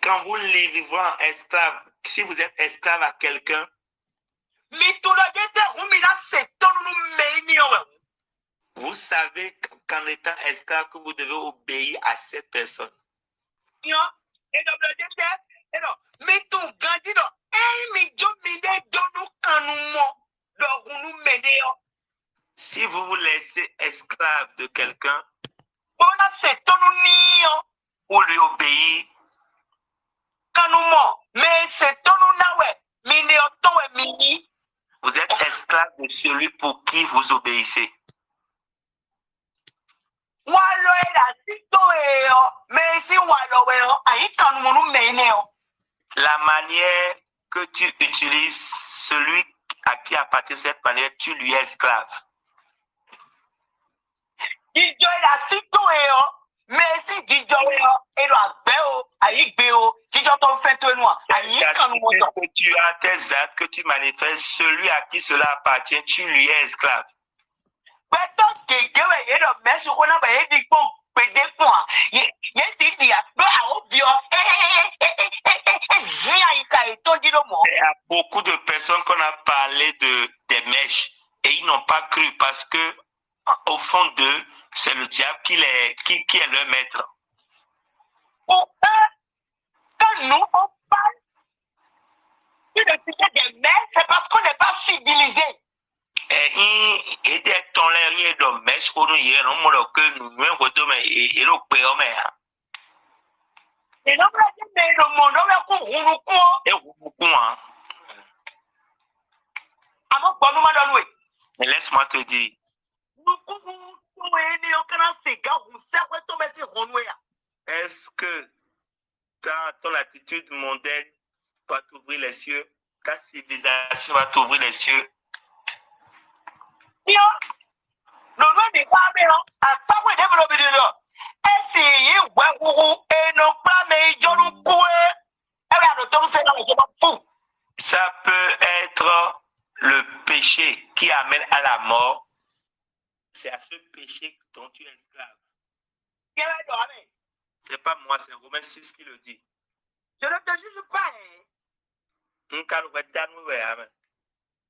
quand vous livrant esclave, si vous êtes esclave à quelqu'un, vous savez qu'en étant esclave que vous devez obéir à cette personne. Si vous vous laissez esclave de quelqu'un pour lui obéir, vous êtes esclave de celui pour qui vous obéissez. La manière que tu utilises, celui à qui appartient cette manière, tu lui es esclave. Que tu as tes actes que tu manifestes, celui à qui cela appartient, tu lui es esclave. C'est à beaucoup de personnes qu'on a pas cru parce que au fond d'eux, c'est le diable qui est leur maître. Pour eux, quand nous, on parle de citer des maîtres, c'est parce qu'on n'est pas civilisé. Et était ton l'air de mèche pour nous hier, on m'a que nous nous voyons et le père mère. Et non, mais le monde, on va courir, Et beaucoup hein. avant qu'on nous m'a donné. Mais laisse-moi te dire. Est-ce que dans ton attitude mondaine va t'ouvrir les cieux? Ta civilisation va t'ouvrir les cieux? Ça peut être le péché qui amène à la mort. C'est à ce péché dont tu es esclave. C'est pas moi, c'est Romains 6 qui le dit. Je ne te juge pas.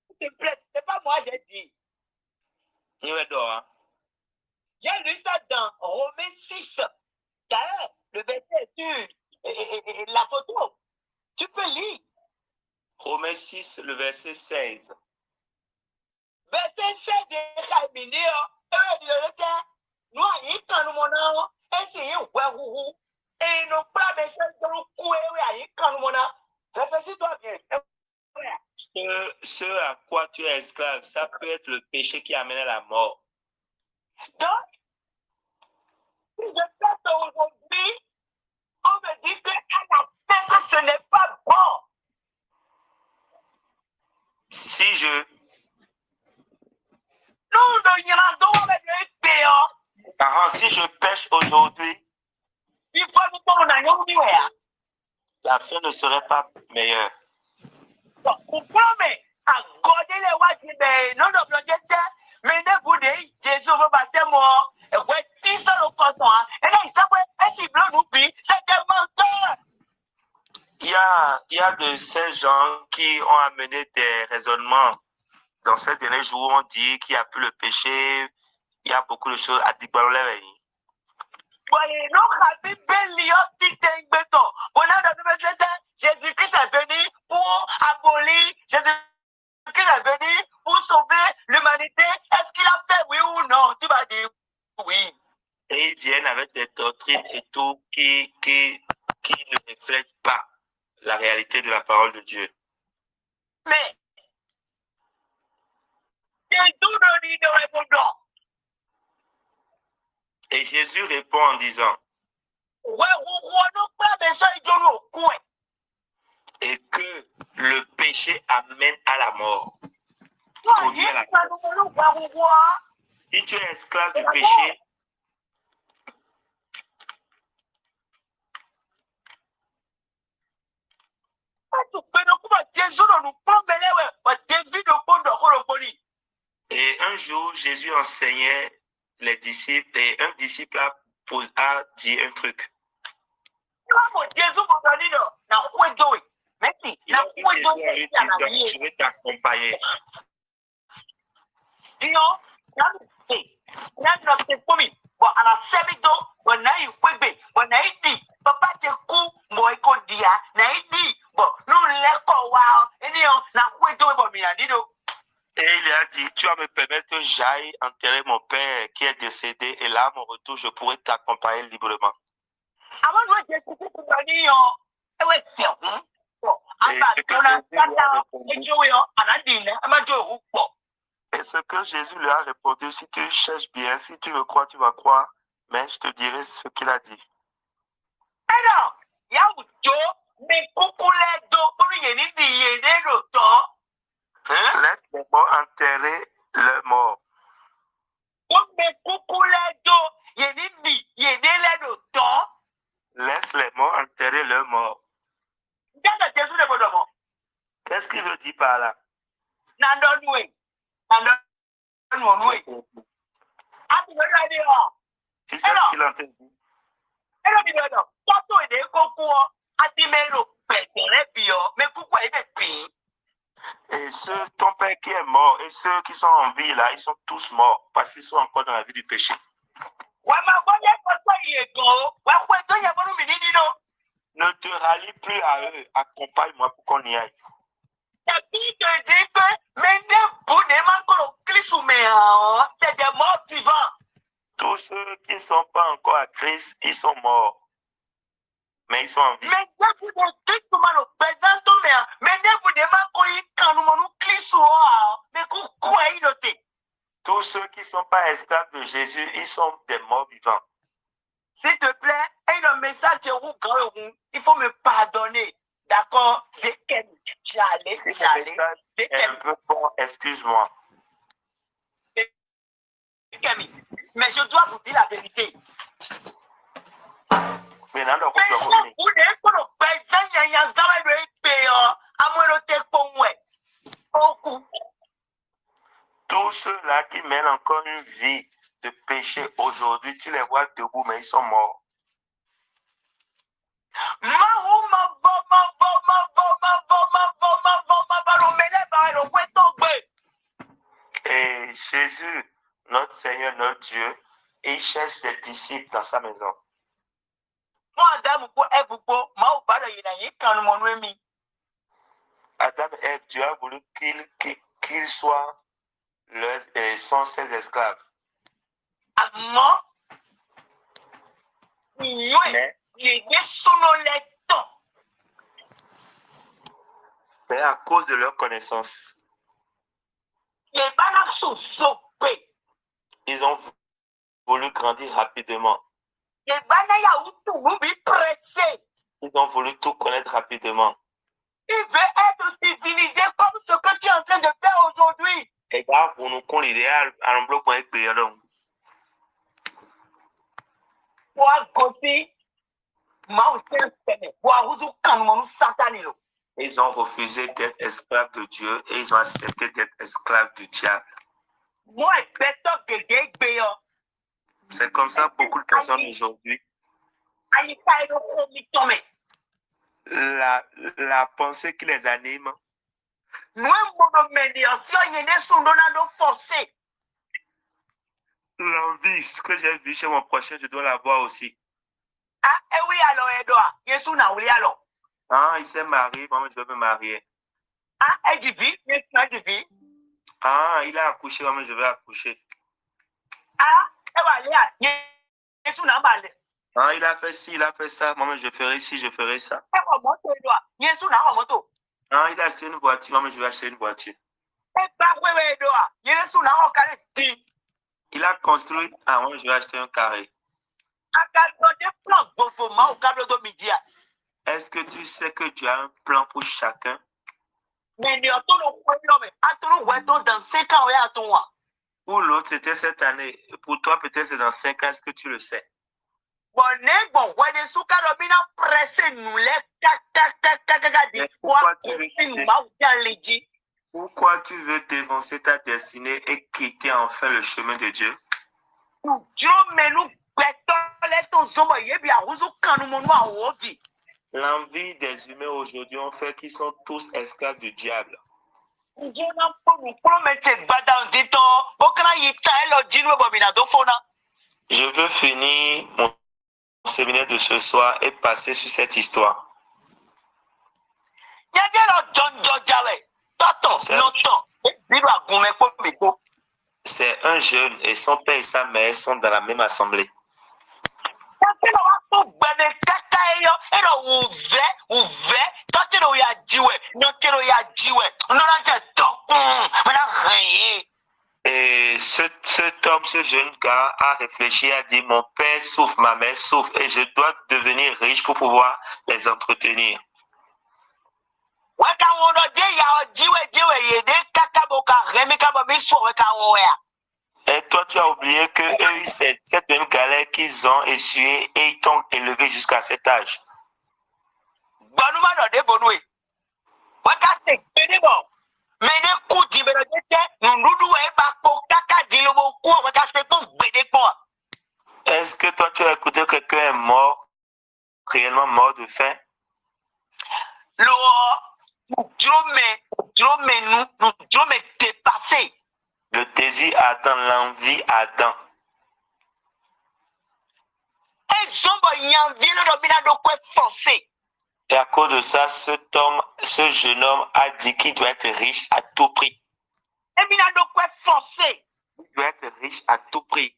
S'il te plaît, c'est pas moi, j'ai dit. J'ai lu ça dans Romains 6. D'ailleurs, le verset sur la photo. Tu peux lire. Romains 6, le verset 16. Verset 16 nous et nos plats réfléchis-toi bien. Ce à quoi tu es esclave, ça peut être le péché qui amène à la mort. Donc, si je fais aujourd'hui, on me dit qu'à la tête, ce n'est pas bon. Si je... si je pêche aujourd'hui, la fin ne serait pas meilleure. Il y a de ces gens qui ont amené des raisonnements dans ces derniers jours. On dit qu'il n'y a plus le péché. Il y a beaucoup de choses à dire. Jésus-Christ est venu pour abolir, Jésus-Christ est venu pour sauver l'humanité. Est-ce qu'il a fait oui ou non? Tu vas dire oui. Et ils viennent avec des doctrines et tout qui ne reflètent pas la réalité de la parole de Dieu. Mais Jésus nous dit de répondre. Et Jésus répond en disant et que le péché amène à la mort. Si tu es esclave du péché, et un jour, Jésus enseignait les disciples et un disciple a dit un truc. Je vais t'accompagner. Et il a dit, tu vas me permettre que j'aille enterrer mon père qui est décédé et là, à mon retour, je pourrai t'accompagner librement. Et ce que Jésus lui a répondu, si tu cherches bien, si tu me crois, tu vas croire, mais je te dirai ce qu'il a dit. Laisse les morts enterrer leurs morts. Laisse les morts enterrer leurs morts. Qu'est-ce qu'il veut dire par là? Si c'est ce qu'il entend dire. Et ton père qui est mort et ceux qui sont en vie là, ils sont tous morts parce qu'ils sont encore dans la vie du péché. Ne te rallie plus à eux, accompagne-moi pour qu'on y aille. La Bible dit que c'est des morts vivants. Tous ceux qui ne sont pas encore à Christ, ils sont morts. Mais ils sont en vie. Tous ceux qui ne sont pas esclaves de Jésus, ils sont des morts vivants. S'il te plaît, et le message de Rougan, il faut me pardonner. D'accord? C'est quel j'allais. Si ce message est un peu fort, excuse-moi. Mais je dois vous dire la vérité. Tous ceux-là qui mènent encore une vie de péché aujourd'hui, tu les vois debout, mais ils sont morts. Et Jésus, notre Seigneur, notre Dieu, il cherche des disciples dans sa maison. Adam et Ève, Dieu a voulu qu'ils soient sont ses esclaves. Mais à cause de leur connaissance, ils ont voulu grandir rapidement. Ils ont voulu tout connaître rapidement. Il veut être civilisé comme ce que tu es en train de faire aujourd'hui. Et là, pour nous, qu'on l'idéal, à un bloc, on est payé. Ils ont refusé d'être esclaves de Dieu et ils ont accepté d'être esclaves du diable. C'est comme ça beaucoup de personnes aujourd'hui. La pensée qui les anime. L'envie, ce que j'ai vu chez mon prochain, je dois l'avoir aussi. Ah, il s'est marié, moi je veux me marier. Ah, il a accouché, moi je veux accoucher. Ah, il a fait ci, il a fait ça, moi je ferai ci, je ferai ça. Ah, il a acheté une voiture, moi je vais acheter une voiture. Il a construit, moi je vais acheter un carré. Est-ce que tu sais que tu as un plan pour chacun? Pour l'autre, c'était cette année. Pour toi, peut-être c'est dans 5 ans. Est-ce que tu le sais? Pourquoi tu veux dénoncer ta destinée et quitter enfin le chemin de Dieu? L'envie des humains aujourd'hui ont fait qu'ils sont tous esclaves du diable. Je veux finir mon séminaire de ce soir et passer sur cette histoire. C'est un jeune et son père et sa mère sont dans la même assemblée. Et ce jeune gars a réfléchi, a dit, mon père souffre, ma mère souffre et je dois devenir riche pour pouvoir les entretenir. Et toi, tu as oublié que eux, c'est cette même galère qu'ils ont essuyé et ils t'ont élevé jusqu'à cet âge. Est-ce que toi, tu as écouté que quelqu'un est mort, réellement mort de faim? nous devons dépasser. Le désir ardent, l'envie ardent. Et à cause de ça, ce jeune homme a dit qu'il doit être riche à tout prix. Il doit être riche à tout prix.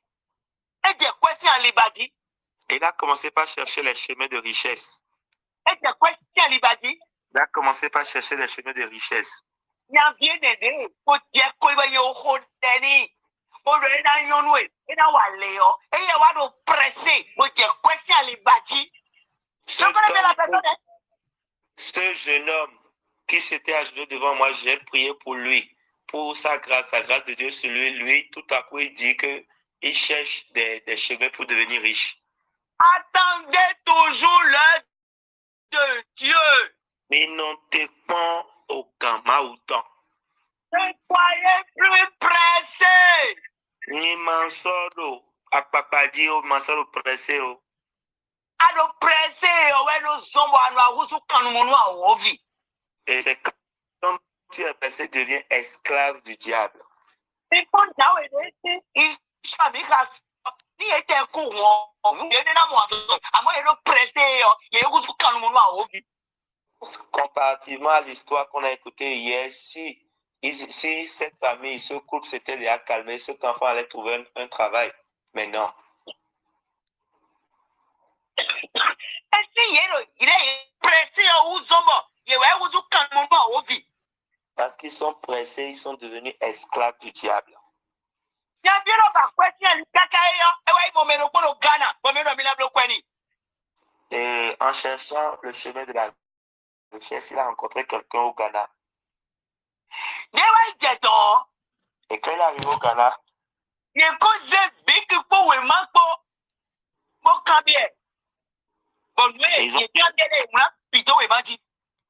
Et il a commencé par chercher les chemins de richesse. Il a commencé par chercher les chemins de richesse. Ce jeune homme qui s'était agenouillé devant moi, j'ai prié pour lui, pour sa grâce de Dieu sur lui. Lui, tout à coup, il dit qu'il cherche des chemins pour devenir riche. Attendez toujours l'heure de Dieu. Mais non te prends aucun temps. Ne soyez plus pressés. Ni mansolo, à papa dit au mansolo pressé. Ado pressé, ouais, nous sommes à nous quand nous ovi. Et c'est quand tu es pressé, deviens esclave du diable. Et quand il était courant, il est dans moi. À moi, il est pressé, il est quand nous ovi. Comparativement à l'histoire qu'on a écoutée hier, si cette famille, ce couple s'était déjà calmé, cet enfant allait trouver un travail. Mais non. Il est pressé au Zombo. Parce qu'ils sont pressés, ils sont devenus esclaves du diable. Et en cherchant le chemin de la richesse, il a rencontré quelqu'un au Ghana. Et quand il est arrivé au Ghana,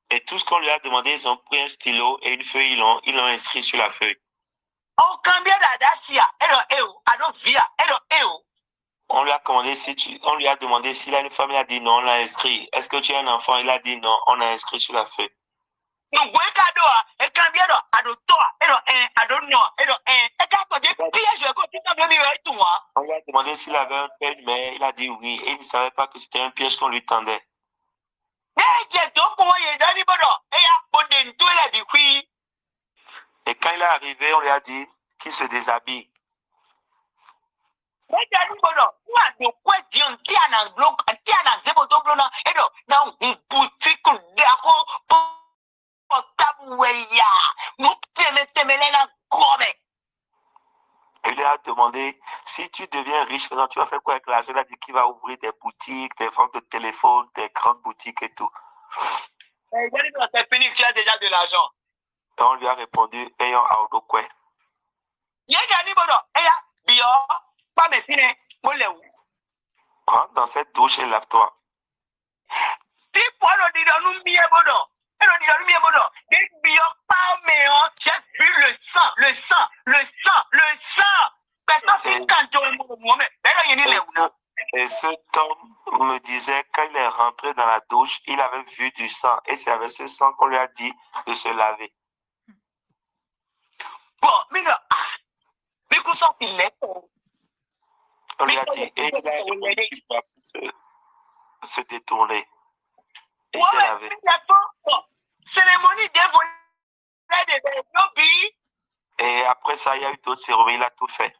et tout ce qu'on lui a demandé, ils ont pris un stylo et une feuille, ils l'ont inscrit sur la feuille. On lui a demandé s'il a une femme, il a dit non, on l'a inscrit. Est-ce que tu as un enfant? Il a dit non, on l'a inscrit sur la feuille. On lui a demandé s'il avait un piège, mais il a dit oui. Et il ne savait pas que c'était un piège qu'on lui tendait. Et quand il est arrivé, on lui a dit qu'il se déshabille. Il lui a demandé, si tu deviens riche, maintenant tu vas faire quoi avec l'argent? Il a dit qu'il va ouvrir des boutiques, des ventes de téléphone, des grandes boutiques et tout. C'est fini, tu as déjà de l'argent. Et on lui a répondu, ayant Audokwe. Rentre dans cette douche et lave-toi. J'ai vu le sang. Et cet homme me disait, quand il est rentré dans la douche, il avait vu du sang. Et c'est avec ce sang qu'on lui a dit de se laver. On lui a dit, et il a se détourner. Et il s'est lavé. Et après ça, il y a eu d'autres cérémonies, il a tout fait.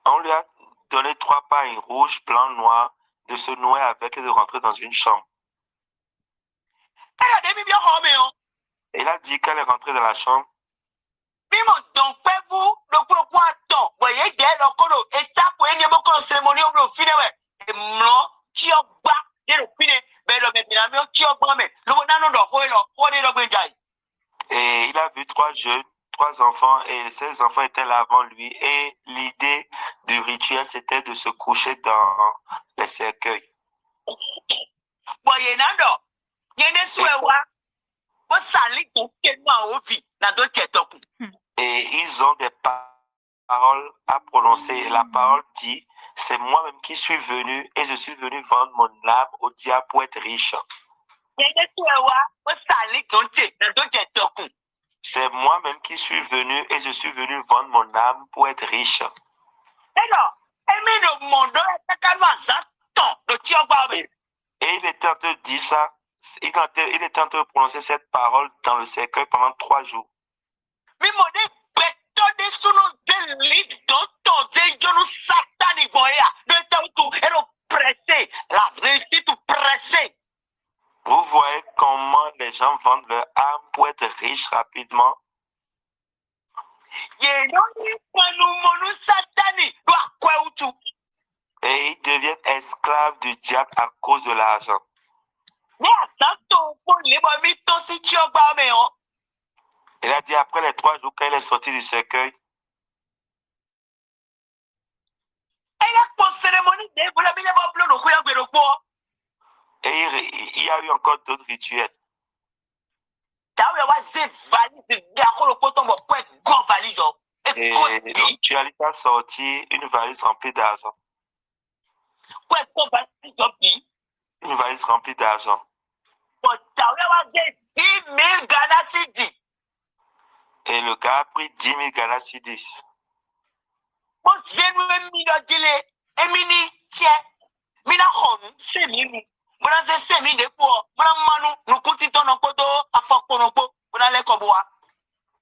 On lui a donné 3 pailles rouges, blanc, noir, de se nouer avec et de rentrer dans une chambre. Et il a dit qu'elle est rentrée dans la chambre. Et il a vu 3 enfants et ces enfants étaient là avant lui. Et l'idée du rituel, c'était de se coucher dans les cercueils. et ils ont des paroles à prononcer. Et la parole dit, c'est moi-même qui suis venu et je suis venu vendre mon âme au diable pour être riche. C'est moi-même qui suis venu et je suis venu vendre mon âme pour être riche. Et il était en train de dire ça, il était en train de prononcer cette parole dans le cercueil pendant 3 jours. Vous voyez comment les gens vendent leur âme pour être riches rapidement. Et ils deviennent esclaves du diable à cause de l'argent. Il a dit après les 3 jours, quand il est sorti du cercueil, et il y a eu encore d'autres rituels. Et le ritualiste a sorti une valise remplie d'argent. Une valise remplie d'argent. Et le gars a pris 10 000 Ghana cedis.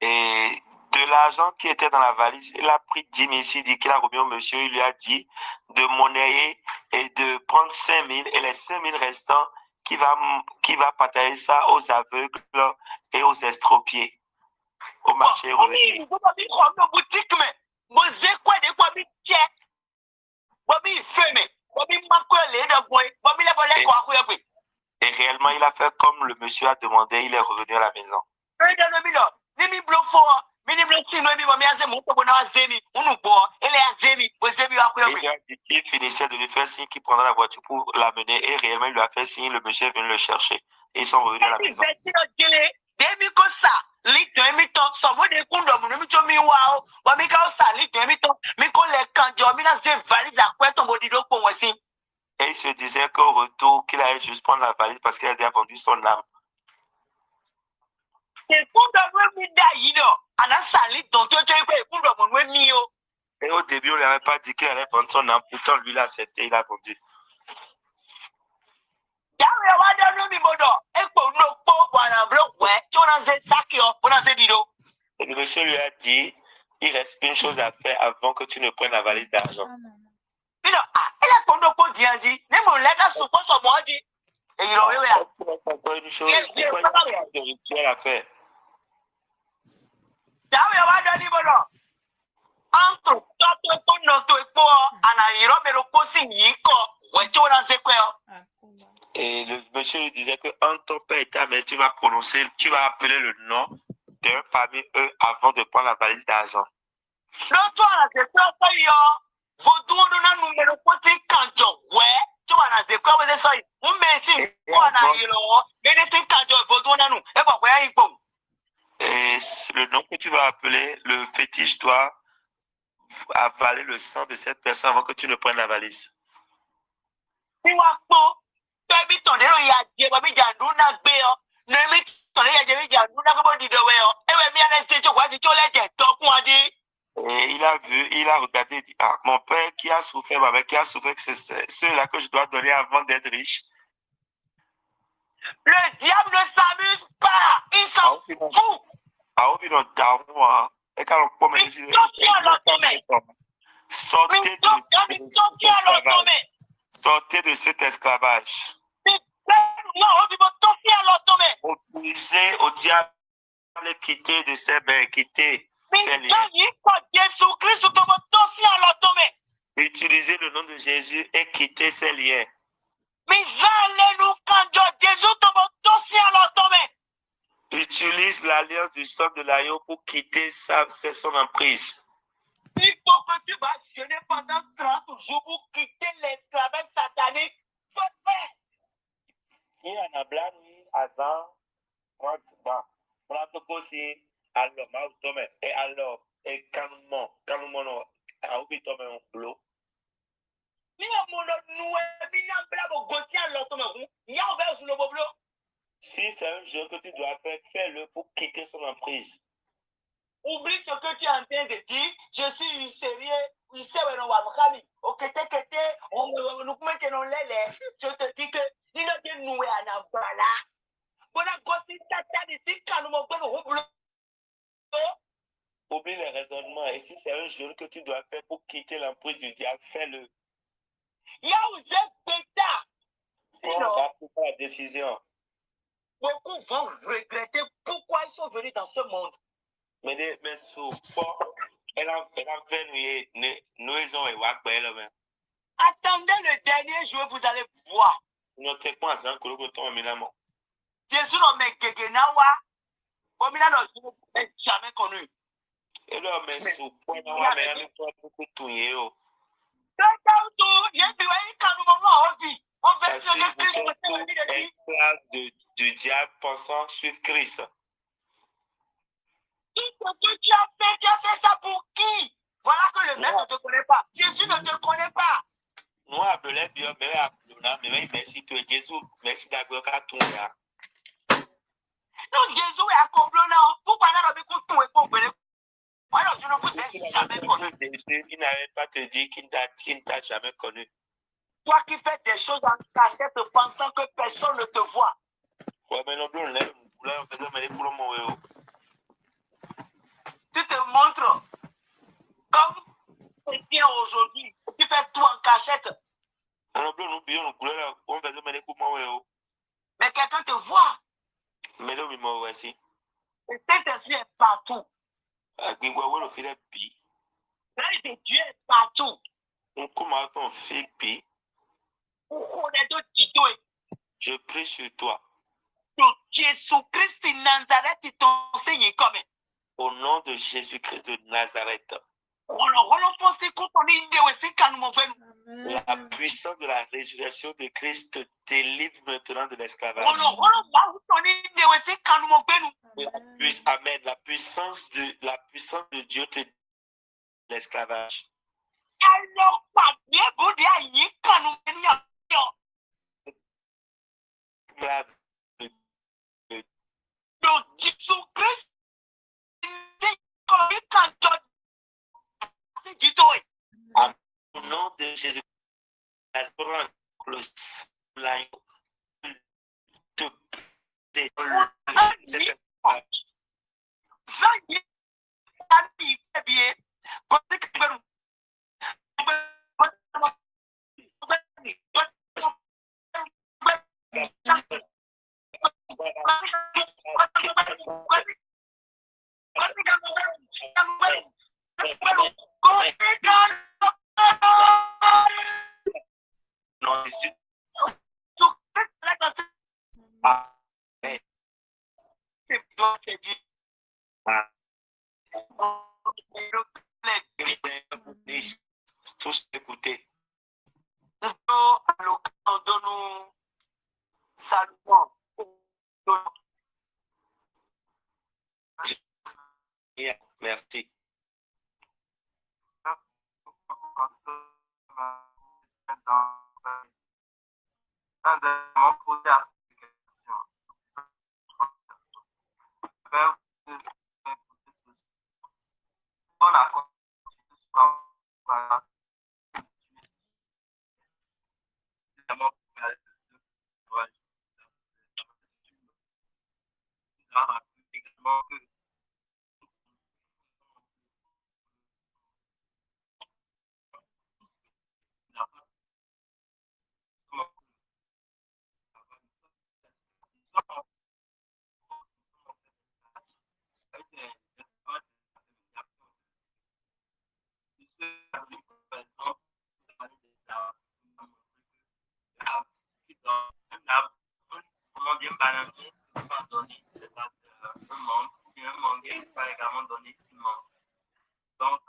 Et de l'argent qui était dans la valise, il a pris 10 000 cedis qu'il a remis au monsieur. Il lui a dit de monnayer et de prendre 5 000 et les 5 000 restants qui va partager ça aux aveugles et aux estropiés au marché revenu. Et réellement, il a fait comme le monsieur a demandé, il est revenu à la maison. Il finissait de lui faire signe qu'il prendra la voiture pour l'amener et réellement il lui a fait signe, le monsieur est venu le chercher et ils sont revenus à la maison. Et il se disait qu'au retour, qu'il allait juste prendre la valise parce qu'il a déjà vendu son âme. Et au début, on ne lui avait pas dit qu'il allait vendre son âme. Pourtant, lui, il a accepté, il a vendu. Et le monsieur lui a dit, il reste une chose à faire avant que tu ne prennes la valise d'argent. Et il reste encore une chose, pourquoi il y a de rituel à faire? Et le monsieur lui disait que ton père est mais tu vas prononcer, tu vas appeler le nom d'un parmi eux avant de prendre la valise d'argent. Et le nom que tu vas appeler, le fétiche doit avaler le sang de cette personne avant que tu ne prennes la valise. Et il a vu, il a regardé, il dit, mon père qui a souffert, ma mère qui a souffert, c'est ceux-là que je dois donner avant d'être riche. Le diable ne s'amuse pas, il s'en fout. Sortez de cet esclavage. Autorisez au diable de quitter de ses mains, quitter ses liens. Utilisez le nom de Jésus et quittez ses liens. Utilise l'alliance du sang de l'agneau pour quitter son emprise. Il faut que tu vas jeûner pendant 30 jours pour quitter l'esclavage satanique. Faut faire. Il y en a blanc, azan, 30 ans. Pour la tocosi, Alors, et alors, et calmement, non, ah oui, toi, mais on l'eau. Si c'est un jeu que tu dois faire, fais-le pour quitter son emprise. Oublie ce que tu es en train de dire. Je suis une série. Je te dis que il a dit nous à la bala. Oublie les raisonnements. Et si c'est un jeu que tu dois faire pour quitter l'emprise du diable, fais-le. Il y a aussi bêta. Prends la décision. Beaucoup vont regretter pourquoi ils sont venus dans ce monde. Mais souvent, elle a fait nous et attendez le dernier jour, vous allez voir. Jésus n'a jamais connu. Et là, mais du diable pensant suivre Christ. Tout ce que tu as fait ça pour qui? Voilà que le maître ne te connaît pas. Jésus ne te connaît pas. Nous appelons bien, mais merci toi, Jésus, merci d'avoir qu'à tout là. Non, Jésus est à Coblona. Pourquoi n'a pas tout et pour alors, je ne vous ai jamais connu. Il n'arrête pas de te dire qu'il ne t'a jamais connu. Toi qui fais des choses en cachette pensant que personne ne te voit. Tu te montres comme chrétien aujourd'hui. Tu fais tout en cachette. Mais quelqu'un te voit. Et Saint-Esprit est partout. Dieu est partout. Je prie sur toi. Jésus-Christ de Nazareth t'enseigne comme. Au nom de Jésus-Christ de Nazareth. La puissance de la résurrection de Christ te délivre maintenant de l'esclavage. Amen. La puissance de Dieu te délivre de l'esclavage. Donc Jésus-Christ au nom de Jésus, tous écouter. Nous saluons. Merci. Donc,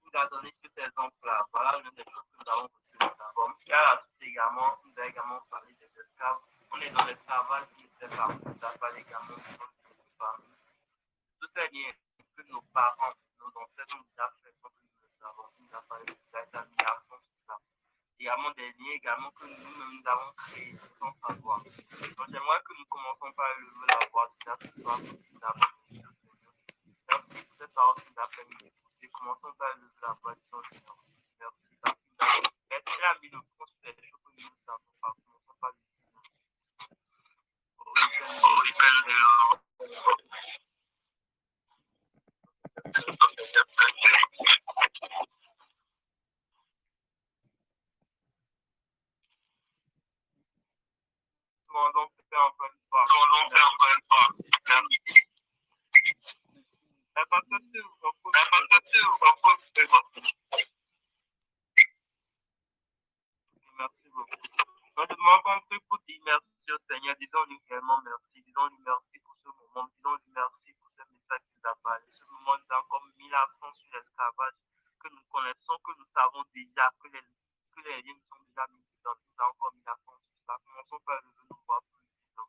vous a donné cet exemple-là. Voilà l'une des choses que nous avons reçues dans la bombe. Il y a la suite également, nous a également parlé des esclaves. On est dans l'esclavage qui s'est parmi. Nous a parlé également de notre famille. Tout ces liens que nos parents, nos ancêtres ont déjà fait sans que nous le savons. Nous avons parlé de ça, nous avons mis à fond sur ça. Également des liens également que nous-mêmes nous avons créés sans savoir. Donc j'aimerais que nous commençons par élever la voix déjà ce soir pour nous d'abord bénir le Seigneur. Merci pour cette parole qu'il a fait nous écouter. Commençons par élever la voix du Seigneur. Merci parce qu'il a mis le point sur les choses que nous ne savons pas. Commençons par le dire. Demandons Père encore une fois. La fantastique, merci beaucoup. Nous demandons que pour dire merci au Seigneur, disons-lui vraiment merci. Disons-lui merci pour ce moment. Disons-lui merci pour ce message qu'il a parlé. Ce moment nous a encore mis l'accent sur l'esclavage que nous connaissons, que nous savons déjà, que les liens sont déjà mis dedans. Nous avons encore mis l'accent sur ça. Commençons par le nous voir pour le disant.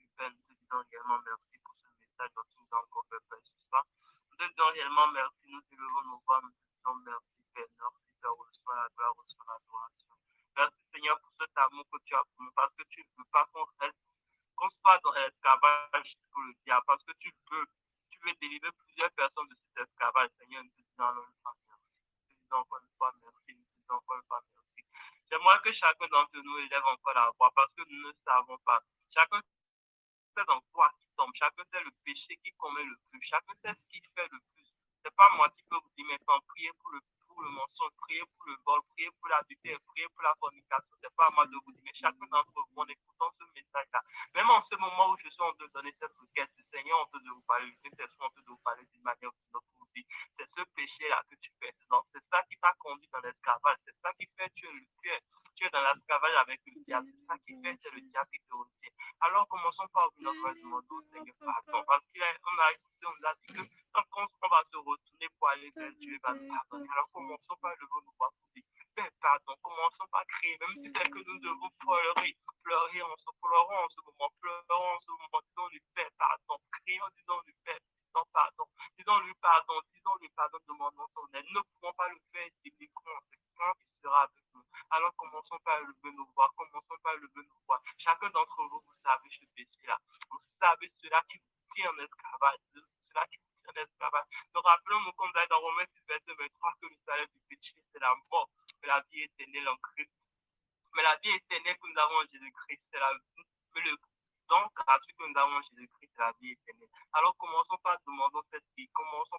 Nous te disons également merci pour ce message dont tu nous as encore fait faire sur ça. Nous te disons réellement merci. Nous te levons nos voix. Nous te disons merci, Père. Merci, Père. Reçois la gloire, reçois l'adoration. Merci Seigneur pour cet amour que tu as pour nous, parce que tu ne veux pas qu'on soit dans l'esclavage pour le diable, parce que tu veux délivrer plusieurs personnes de cet esclavage, Seigneur, nous te disons encore une fois merci. Nous te disons encore une fois merci, nous te disons encore une fois merci. J'aimerais que chacun d'entre nous élève encore la voix, parce que nous ne savons pas. Chacun sait dans quoi il tombe, chacun sait le péché qui commet le plus, chacun sait ce qu'il fait le plus. C'est pas moi qui peux vous dire maintenant, priez pour le mensonge, priez pour le vol, priez pour l'adultère, priez pour la fornication. C'est pas à moi de vous dire, mais chacun d'entre vous, en écoutant ce message-là, même en ce moment où je suis en train de donner cette requête, le Seigneur en train de vous parler, le Saint-Esprit en train de vous parler d'une manière ou d'une autre pour vous dire, c'est ce péché-là que tu fais. Donc, c'est ça qui t'a conduit dans l'esclavage, c'est ça qui fait que tu es dans l'esclavage avec le diable, c'est ça qui fait que le diable qui te retient. Alors, commençons par ouvrir notre demande au Seigneur pardon, parce qu'on a écouté, on a dit que quand on va se retourner pour aller vers Dieu, il va nous pardonner. Alors, commençons par lever nos voix pour dire, Père, pardon, commençons par crier, même si c'est que nous devons pleurer en ce moment, pleurons en ce moment, disons-lui, Père, pardon, crions, disons-lui, Père, disons-lui pardon, demandons son aide. Nous ne pouvons pas le faire publiquement, c'est quand il sera avec nous. Alors, commençons par lever nos voix, chacun d'entre vous, vous savez ce péché-là. Vous savez cela qui vous tient en esclavage. Nous rappelons-nous comme dans Romains 6, verset 23, que le salaire du péché, c'est la mort, mais la vie éternelle en Christ. Mais la vie éternelle que nous avons en Jésus-Christ, c'est le don gratuit que nous avons en Jésus-Christ, c'est la vie éternelle. Alors commençons par demander cette vie. Demandons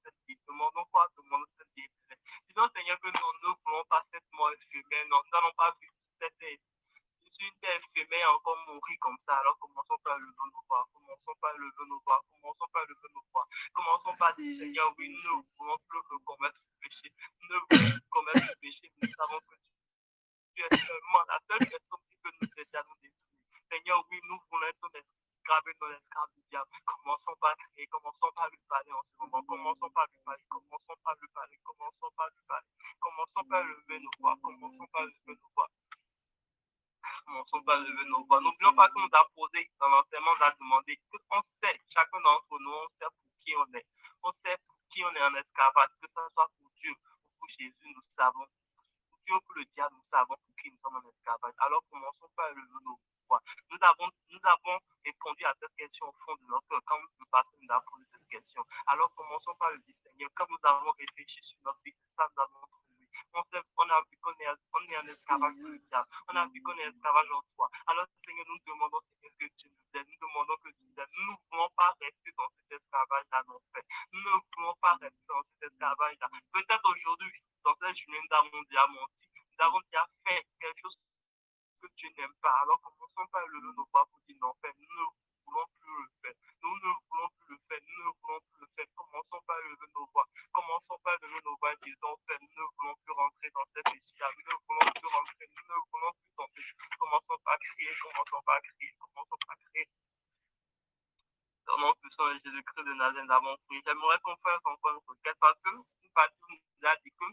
cette vie éternelle. Disons, Seigneur, que nous ne voulons pas cette mort éphémère. Nous n'allons pas vivre cette une terre éphémère encore mourir comme ça. Alors commençons par lever nos voix. Commençons par dire, Seigneur, oui, nous ne voulons plus commettre le péché. Nous ne voulons plus commettre le péché. Nous savons que tu es seulement la seule personne qui peut nous aider à nous détruire. Seigneur, oui, nous voulons être esclaves dans l'esclave du diable. Commençons par crier, commençons par lui parler en ce moment. Commençons par lever nos voix. N'oublions pas qu'on nous a posé dans l'enseignement, on a demandé qu'on sait, chacun d'entre nous, on sait pour qui on est. On sait pour qui on est en esclavage, que ce soit pour Dieu ou pour Jésus, nous savons. Pour Dieu ou pour le diable, nous savons pour qui nous sommes en esclavage. Alors commençons par lever nos voix. Nous avons répondu à cette question au fond de notre cœur. Quand le pasteur nous a posé cette question, alors commençons par le dire, Seigneur, quand nous avons réfléchi sur notre vie, c'est ça nous avons trouvé. On a vu qu'on est en esclavage pour le diable. On a vu qu'on est esclavage en soi. Alors, Seigneur, nous demandons, Seigneur, que tu nous aides. Nous demandons que tu nous aides. Nous ne voulons pas rester dans cet esclavage-là, non, Père. Nous ne voulons pas rester dans cet esclavage-là. Peut-être aujourd'hui, dans cette journée, nous avons déjà menti. Nous avons déjà fait quelque chose que tu n'aimes pas. Alors, commençons par lever nos voix pour dire non, Père, nous ne voulons plus le faire. Commençons par lever nos voix. Disons, Père, nous ne voulons plus rentrer dans cette péché. Nous ne voulons plus tomber. Commençons par crier. Dans le nom puissant de Jésus-Christ de Nazareth, nous avons prié. J'aimerais qu'on fasse encore une requête parce que une partie nous a dit que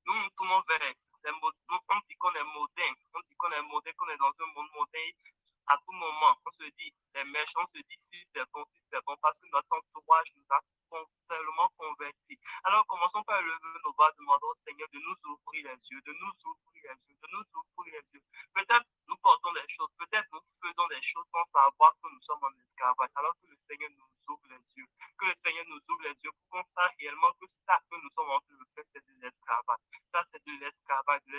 nous nous tournons vers on dit qu'on est moderne, qu'on est dans un monde moderne. À tout moment, on se dit, les mèches, on se dit si c'est bon, parce que notre entourage nous a tellement convertis. Alors commençons par lever nos bras, demandons au Seigneur de nous ouvrir les yeux, de nous ouvrir les yeux, de nous ouvrir les yeux. Peut-être nous portons des choses, peut-être nous faisons des choses sans savoir que nous sommes en esclavage, alors que le Seigneur nous ouvre les yeux, que le Seigneur nous ouvre les yeux pour qu'on sache réellement que ça que nous sommes en train de faire, c'est de l'esclavage. Ça, c'est de l'esclavage qui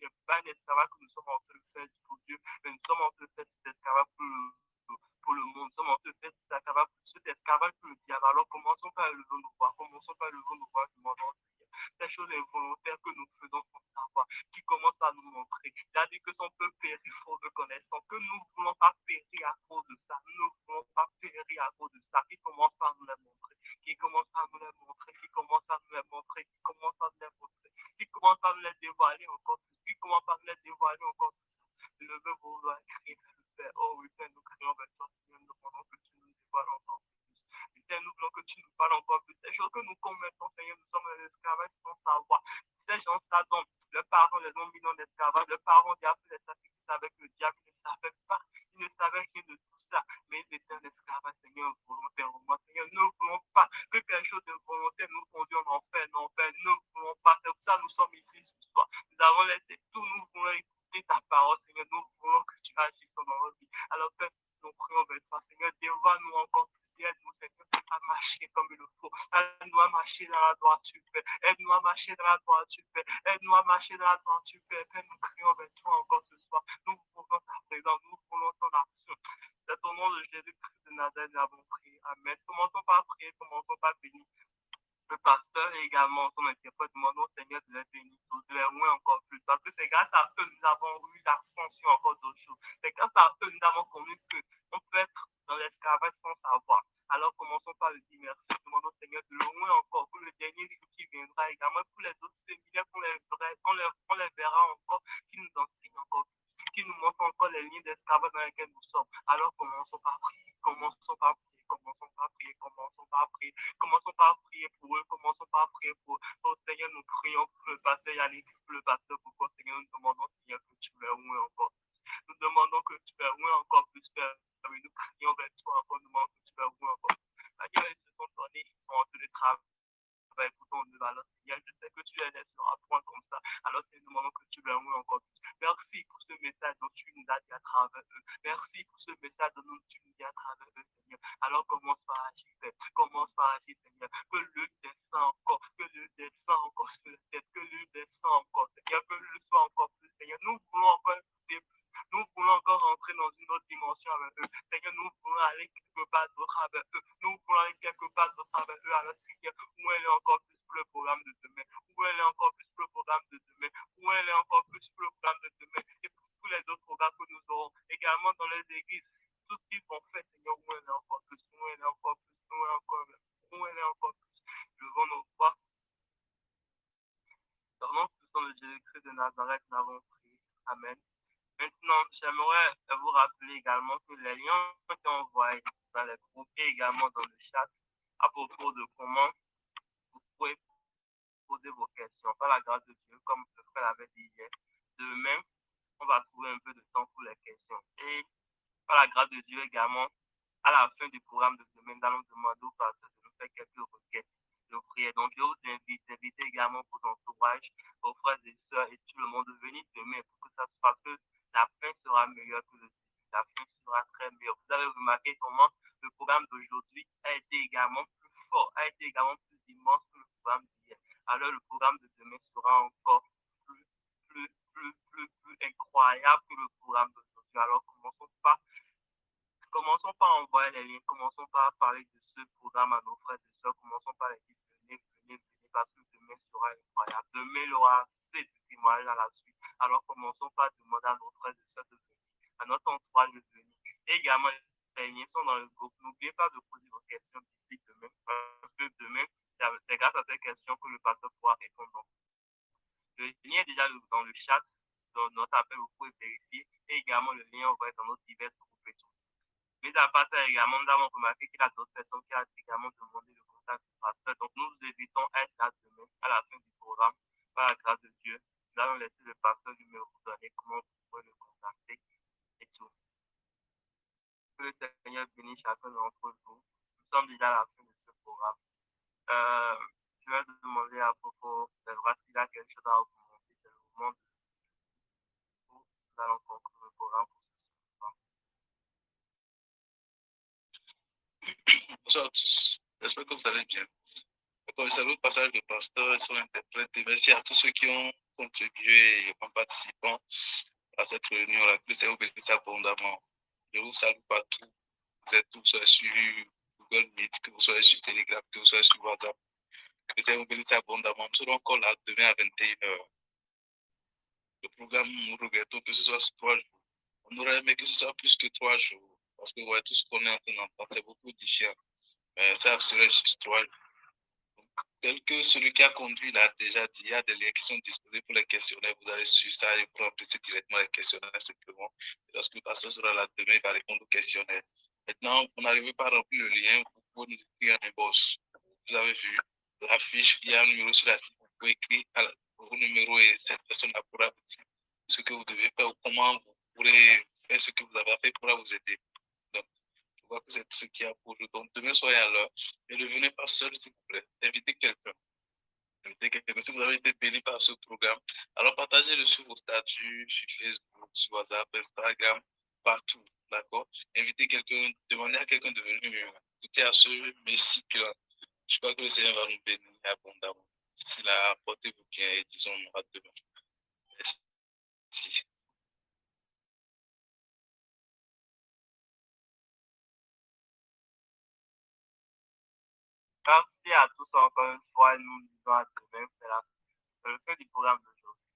n'est pas un esclavage que nous sommes en train de faire pour Dieu, mais nous sommes en train de faire cet esclavage pour le monde. Nous sommes en train de faire cet esclavage pour le diable. Alors commençons par lever nos voix, demandons ces choses involontaires que nous faisons sans savoir, qui commencent à nous montrer. Il a dit que son peuple périt faute de connaissance, que nous ne voulons pas périr à cause de ça. Nous ne voulons pas périr à cause de ça. Qui commence à nous les montrer, qui commence à nous les montrer, qui commence à nous les montrer, qui commence à nous les montrer, qui commence à nous les dévoiler encore plus, qui commence à nous les dévoiler encore plus. Levez vos doigts, criez, Père. Oh oui, Père, nous crions vers toi, Seigneur, nous demandons que tu nous dévoiles encore plus. Père, nous voulons que tu nous parles encore plus. Ces choses que nous commettons, Seigneur, nous sommes en esclavage sans savoir. Ces gens-là, donc, leurs parents les ont mis dans l'esclavage, leurs parents ont fait des sacrifices avec le diable, ils ne savaient pas, ils ne savaient rien de tout ça, mais ils étaient en esclavage, Seigneur, volontairement. Seigneur, nous ne voulons pas que quelque chose de volontaire nous conduise en enfer, non, Père, nous ne voulons pas. C'est pour ça que nous sommes ici ce soir. Nous avons laissé tout, nous voulons écouter ta parole, Seigneur, nous voulons que tu agisses dans notre vie. Alors, Père, nous prions vers toi, Seigneur, dévoile-nous encore plus, aide-nous, Seigneur, à marcher comme il le faut. Aide-nous à marcher dans la droiture, Père. Aide-nous à marcher dans la droiture, Père. Aide-nous à marcher dans la droiture, Père. Père, nous crions vers toi encore ce soir. Nous voulons ta présence, nous voulons ton action. C'est au nom de Jésus-Christ de Nazareth, nous avons prié. Amen. Commençons par prier, commençons par bénir le pasteur et également son interprète. Demandons au Seigneur de les bénir, de les louer encore plus. Parce que c'est grâce à eux que nous avons eu l'ascension encore d'autres choses. C'est grâce à eux que nous avons connu qu'on peut être dans l'esclavage sans savoir. Alors commençons par le dire merci. Demandons au Seigneur de le louer encore pour le dernier jour qui viendra également pour les autres séminaires qu'on les verra encore, qui nous enseignent encore, qui nous montrent encore les lignes d'esclavage dans lesquelles nous sommes. Alors commençons par prier, commençons par prier, commençons par prier, commençons par prier. Commençons par prier pour eux, commençons par prier pour eux. Oh Seigneur, nous prions pour le pasteur Yannick, pour le pasteur Bouko. Seigneur, nous demandons, Seigneur, que tu les loues encore. Nous demandons que tu les loues encore plus, Père. Oui, nous prions vers toi encore, nous demandons que tu les loues encore. Seigneur, ils se sont donnés, ils sont en train de travailler pour ton œuvre. Alors, Seigneur, je sais que tu les laisses sur un point comme ça. Alors, Seigneur, nous demandons que tu les loues encore plus. Merci pour ce message dont tu nous as dit à travers eux. Merci pour ce message dont tu nous dis à travers eux, Seigneur. Alors, commence par agir, Père. Commence par agir, Seigneur. Que le descend encore, que le descend encore sur la tête, que le descend encore, Seigneur. Que le soit encore plus, Seigneur. Nous voulons encore écouter plus. Nous voulons encore rentrer dans une autre dimension avec eux. Seigneur, nous voulons aller quelque part d'autre avec eux. Nous voulons aller quelque part d'autre avec eux. Alors, Seigneur, où elle est encore plus pour le programme de demain, où elle est encore plus pour le programme de demain, où elle est encore plus pour le programme de demain, et pour tous les autres programmes que nous aurons également dans les églises. Tout ce qu'ils vont faire, Seigneur, où elle est encore plus, où elle est encore plus, où elle est encore plus, où elle est encore plus. Levons nos voix. Dans le nom puissant de Jésus-Christ de Nazareth, nous avons prié. Amen. Maintenant, j'aimerais vous rappeler également que les liens ont été envoyés dans les groupes et également dans le chat à propos de comment vous pouvez poser vos questions. Par la grâce de Dieu, comme le frère l'avait dit hier, demain, on va trouver un peu de temps pour les questions. Et par la grâce de Dieu également, à la fin du programme de demain, nous allons demander aux pasteurs de nous faire quelques requêtes de prière. Donc, je vous invite également vos entourages, vos frères et sœurs et tout le monde de venir demain pour que ça se passe, que la fin sera meilleure que le début. La fin sera très meilleure. Vous avez remarqué comment le programme d'aujourd'hui a été également plus fort, a été également plus immense que le programme d'hier. Alors, le programme de demain sera encore plus incroyable que le programme d'aujourd'hui. Alors, commençons par envoyer les liens, commençons par parler de ce programme à nos frères et sœurs, commençons par les dire venez, parce que demain sera incroyable. Demain, il y aura assez de témoignages à la suite. Alors commençons par demander à nos frères et sœurs de venir, à notre entourage de venir. Et également, les liens sont dans le groupe. N'oubliez pas de poser vos questions d'ici demain, parce que demain, c'est grâce à ces questions que le pasteur pourra répondre. Le lien est déjà dans le chat, dans notre appel, vous pouvez vérifier. Et également, le lien va être dans nos divers groupes et tout. Mais à part ça, également, nous avons remarqué qu'il y a d'autres personnes qui ont également demandé le contact du pasteur. Donc, nous vous invitons à être là demain, à la fin du programme, par la grâce de Dieu. Nous allons laisser le pasteur lui donner comment vous pouvez le contacter et tout. Que le Seigneur bénisse chacun d'entre vous. Nous sommes déjà à la fin de ce programme. Je vais te demander à propos de droit s'il a quelque chose à recommander. C'est le moment de nous allons conclure le programme pour ce soir. Bonsoir à tous. J'espère que vous allez bien. Comme c'est l'autre passage de pasteur et son interprète, et merci à tous ceux qui ont contribué en participant à cette réunion-là. Que le Seigneur vous bénisse abondamment. Je vous salue partout. Vous êtes tous sur Google Meet, que vous soyez sur Telegram, que vous soyez sur WhatsApp. Que le Seigneur vous bénisse abondamment. Nous serons encore là demain à 21h. Le programme, nous regrettons que ce soit sur 3 jours. On aurait aimé que ce soit plus que 3 jours. Parce que ouais, tout ce qu'on est en train d'entendre, c'est beaucoup différent. Mais ça serait juste 3 jours. Tel que celui qui a conduit l'a déjà dit, il y a des liens qui sont disponibles pour les questionnaires. Vous allez sur ça et vous remplissez directement les questionnaires simplement. Et lorsque le pasteur sera là demain, il va répondre aux questionnaires. Maintenant, vous n'arrivez pas à remplir le lien, vous pouvez nous écrire un inbox. Vous avez vu l'affiche, il y a un numéro sur l'affiche. Vous pouvez écrire vos numéros et cette personne-là pourra vous dire ce que vous devez faire ou comment vous pourrez faire ce que vous avez fait pour vous aider. Donc, je vois que c'est tout ce qu'il y a pour aujourd'hui. Donc, demain, soyez à l'heure. Et ne venez pas seul, s'il vous plaît. Invitez quelqu'un. Invitez quelqu'un. Si vous avez été béni par ce programme, alors partagez-le sur vos statuts, sur Facebook, sur WhatsApp, Instagram, partout. D'accord? Invitez quelqu'un, demandez à quelqu'un de venir écouter à ce Messie-là. Je crois que le Seigneur va nous bénir abondamment. D'ici là, portez-vous bien et disons-nous à demain. Merci. Merci à tous encore une fois. Nous disons à demain. C'est le fin du programme d'aujourd'hui.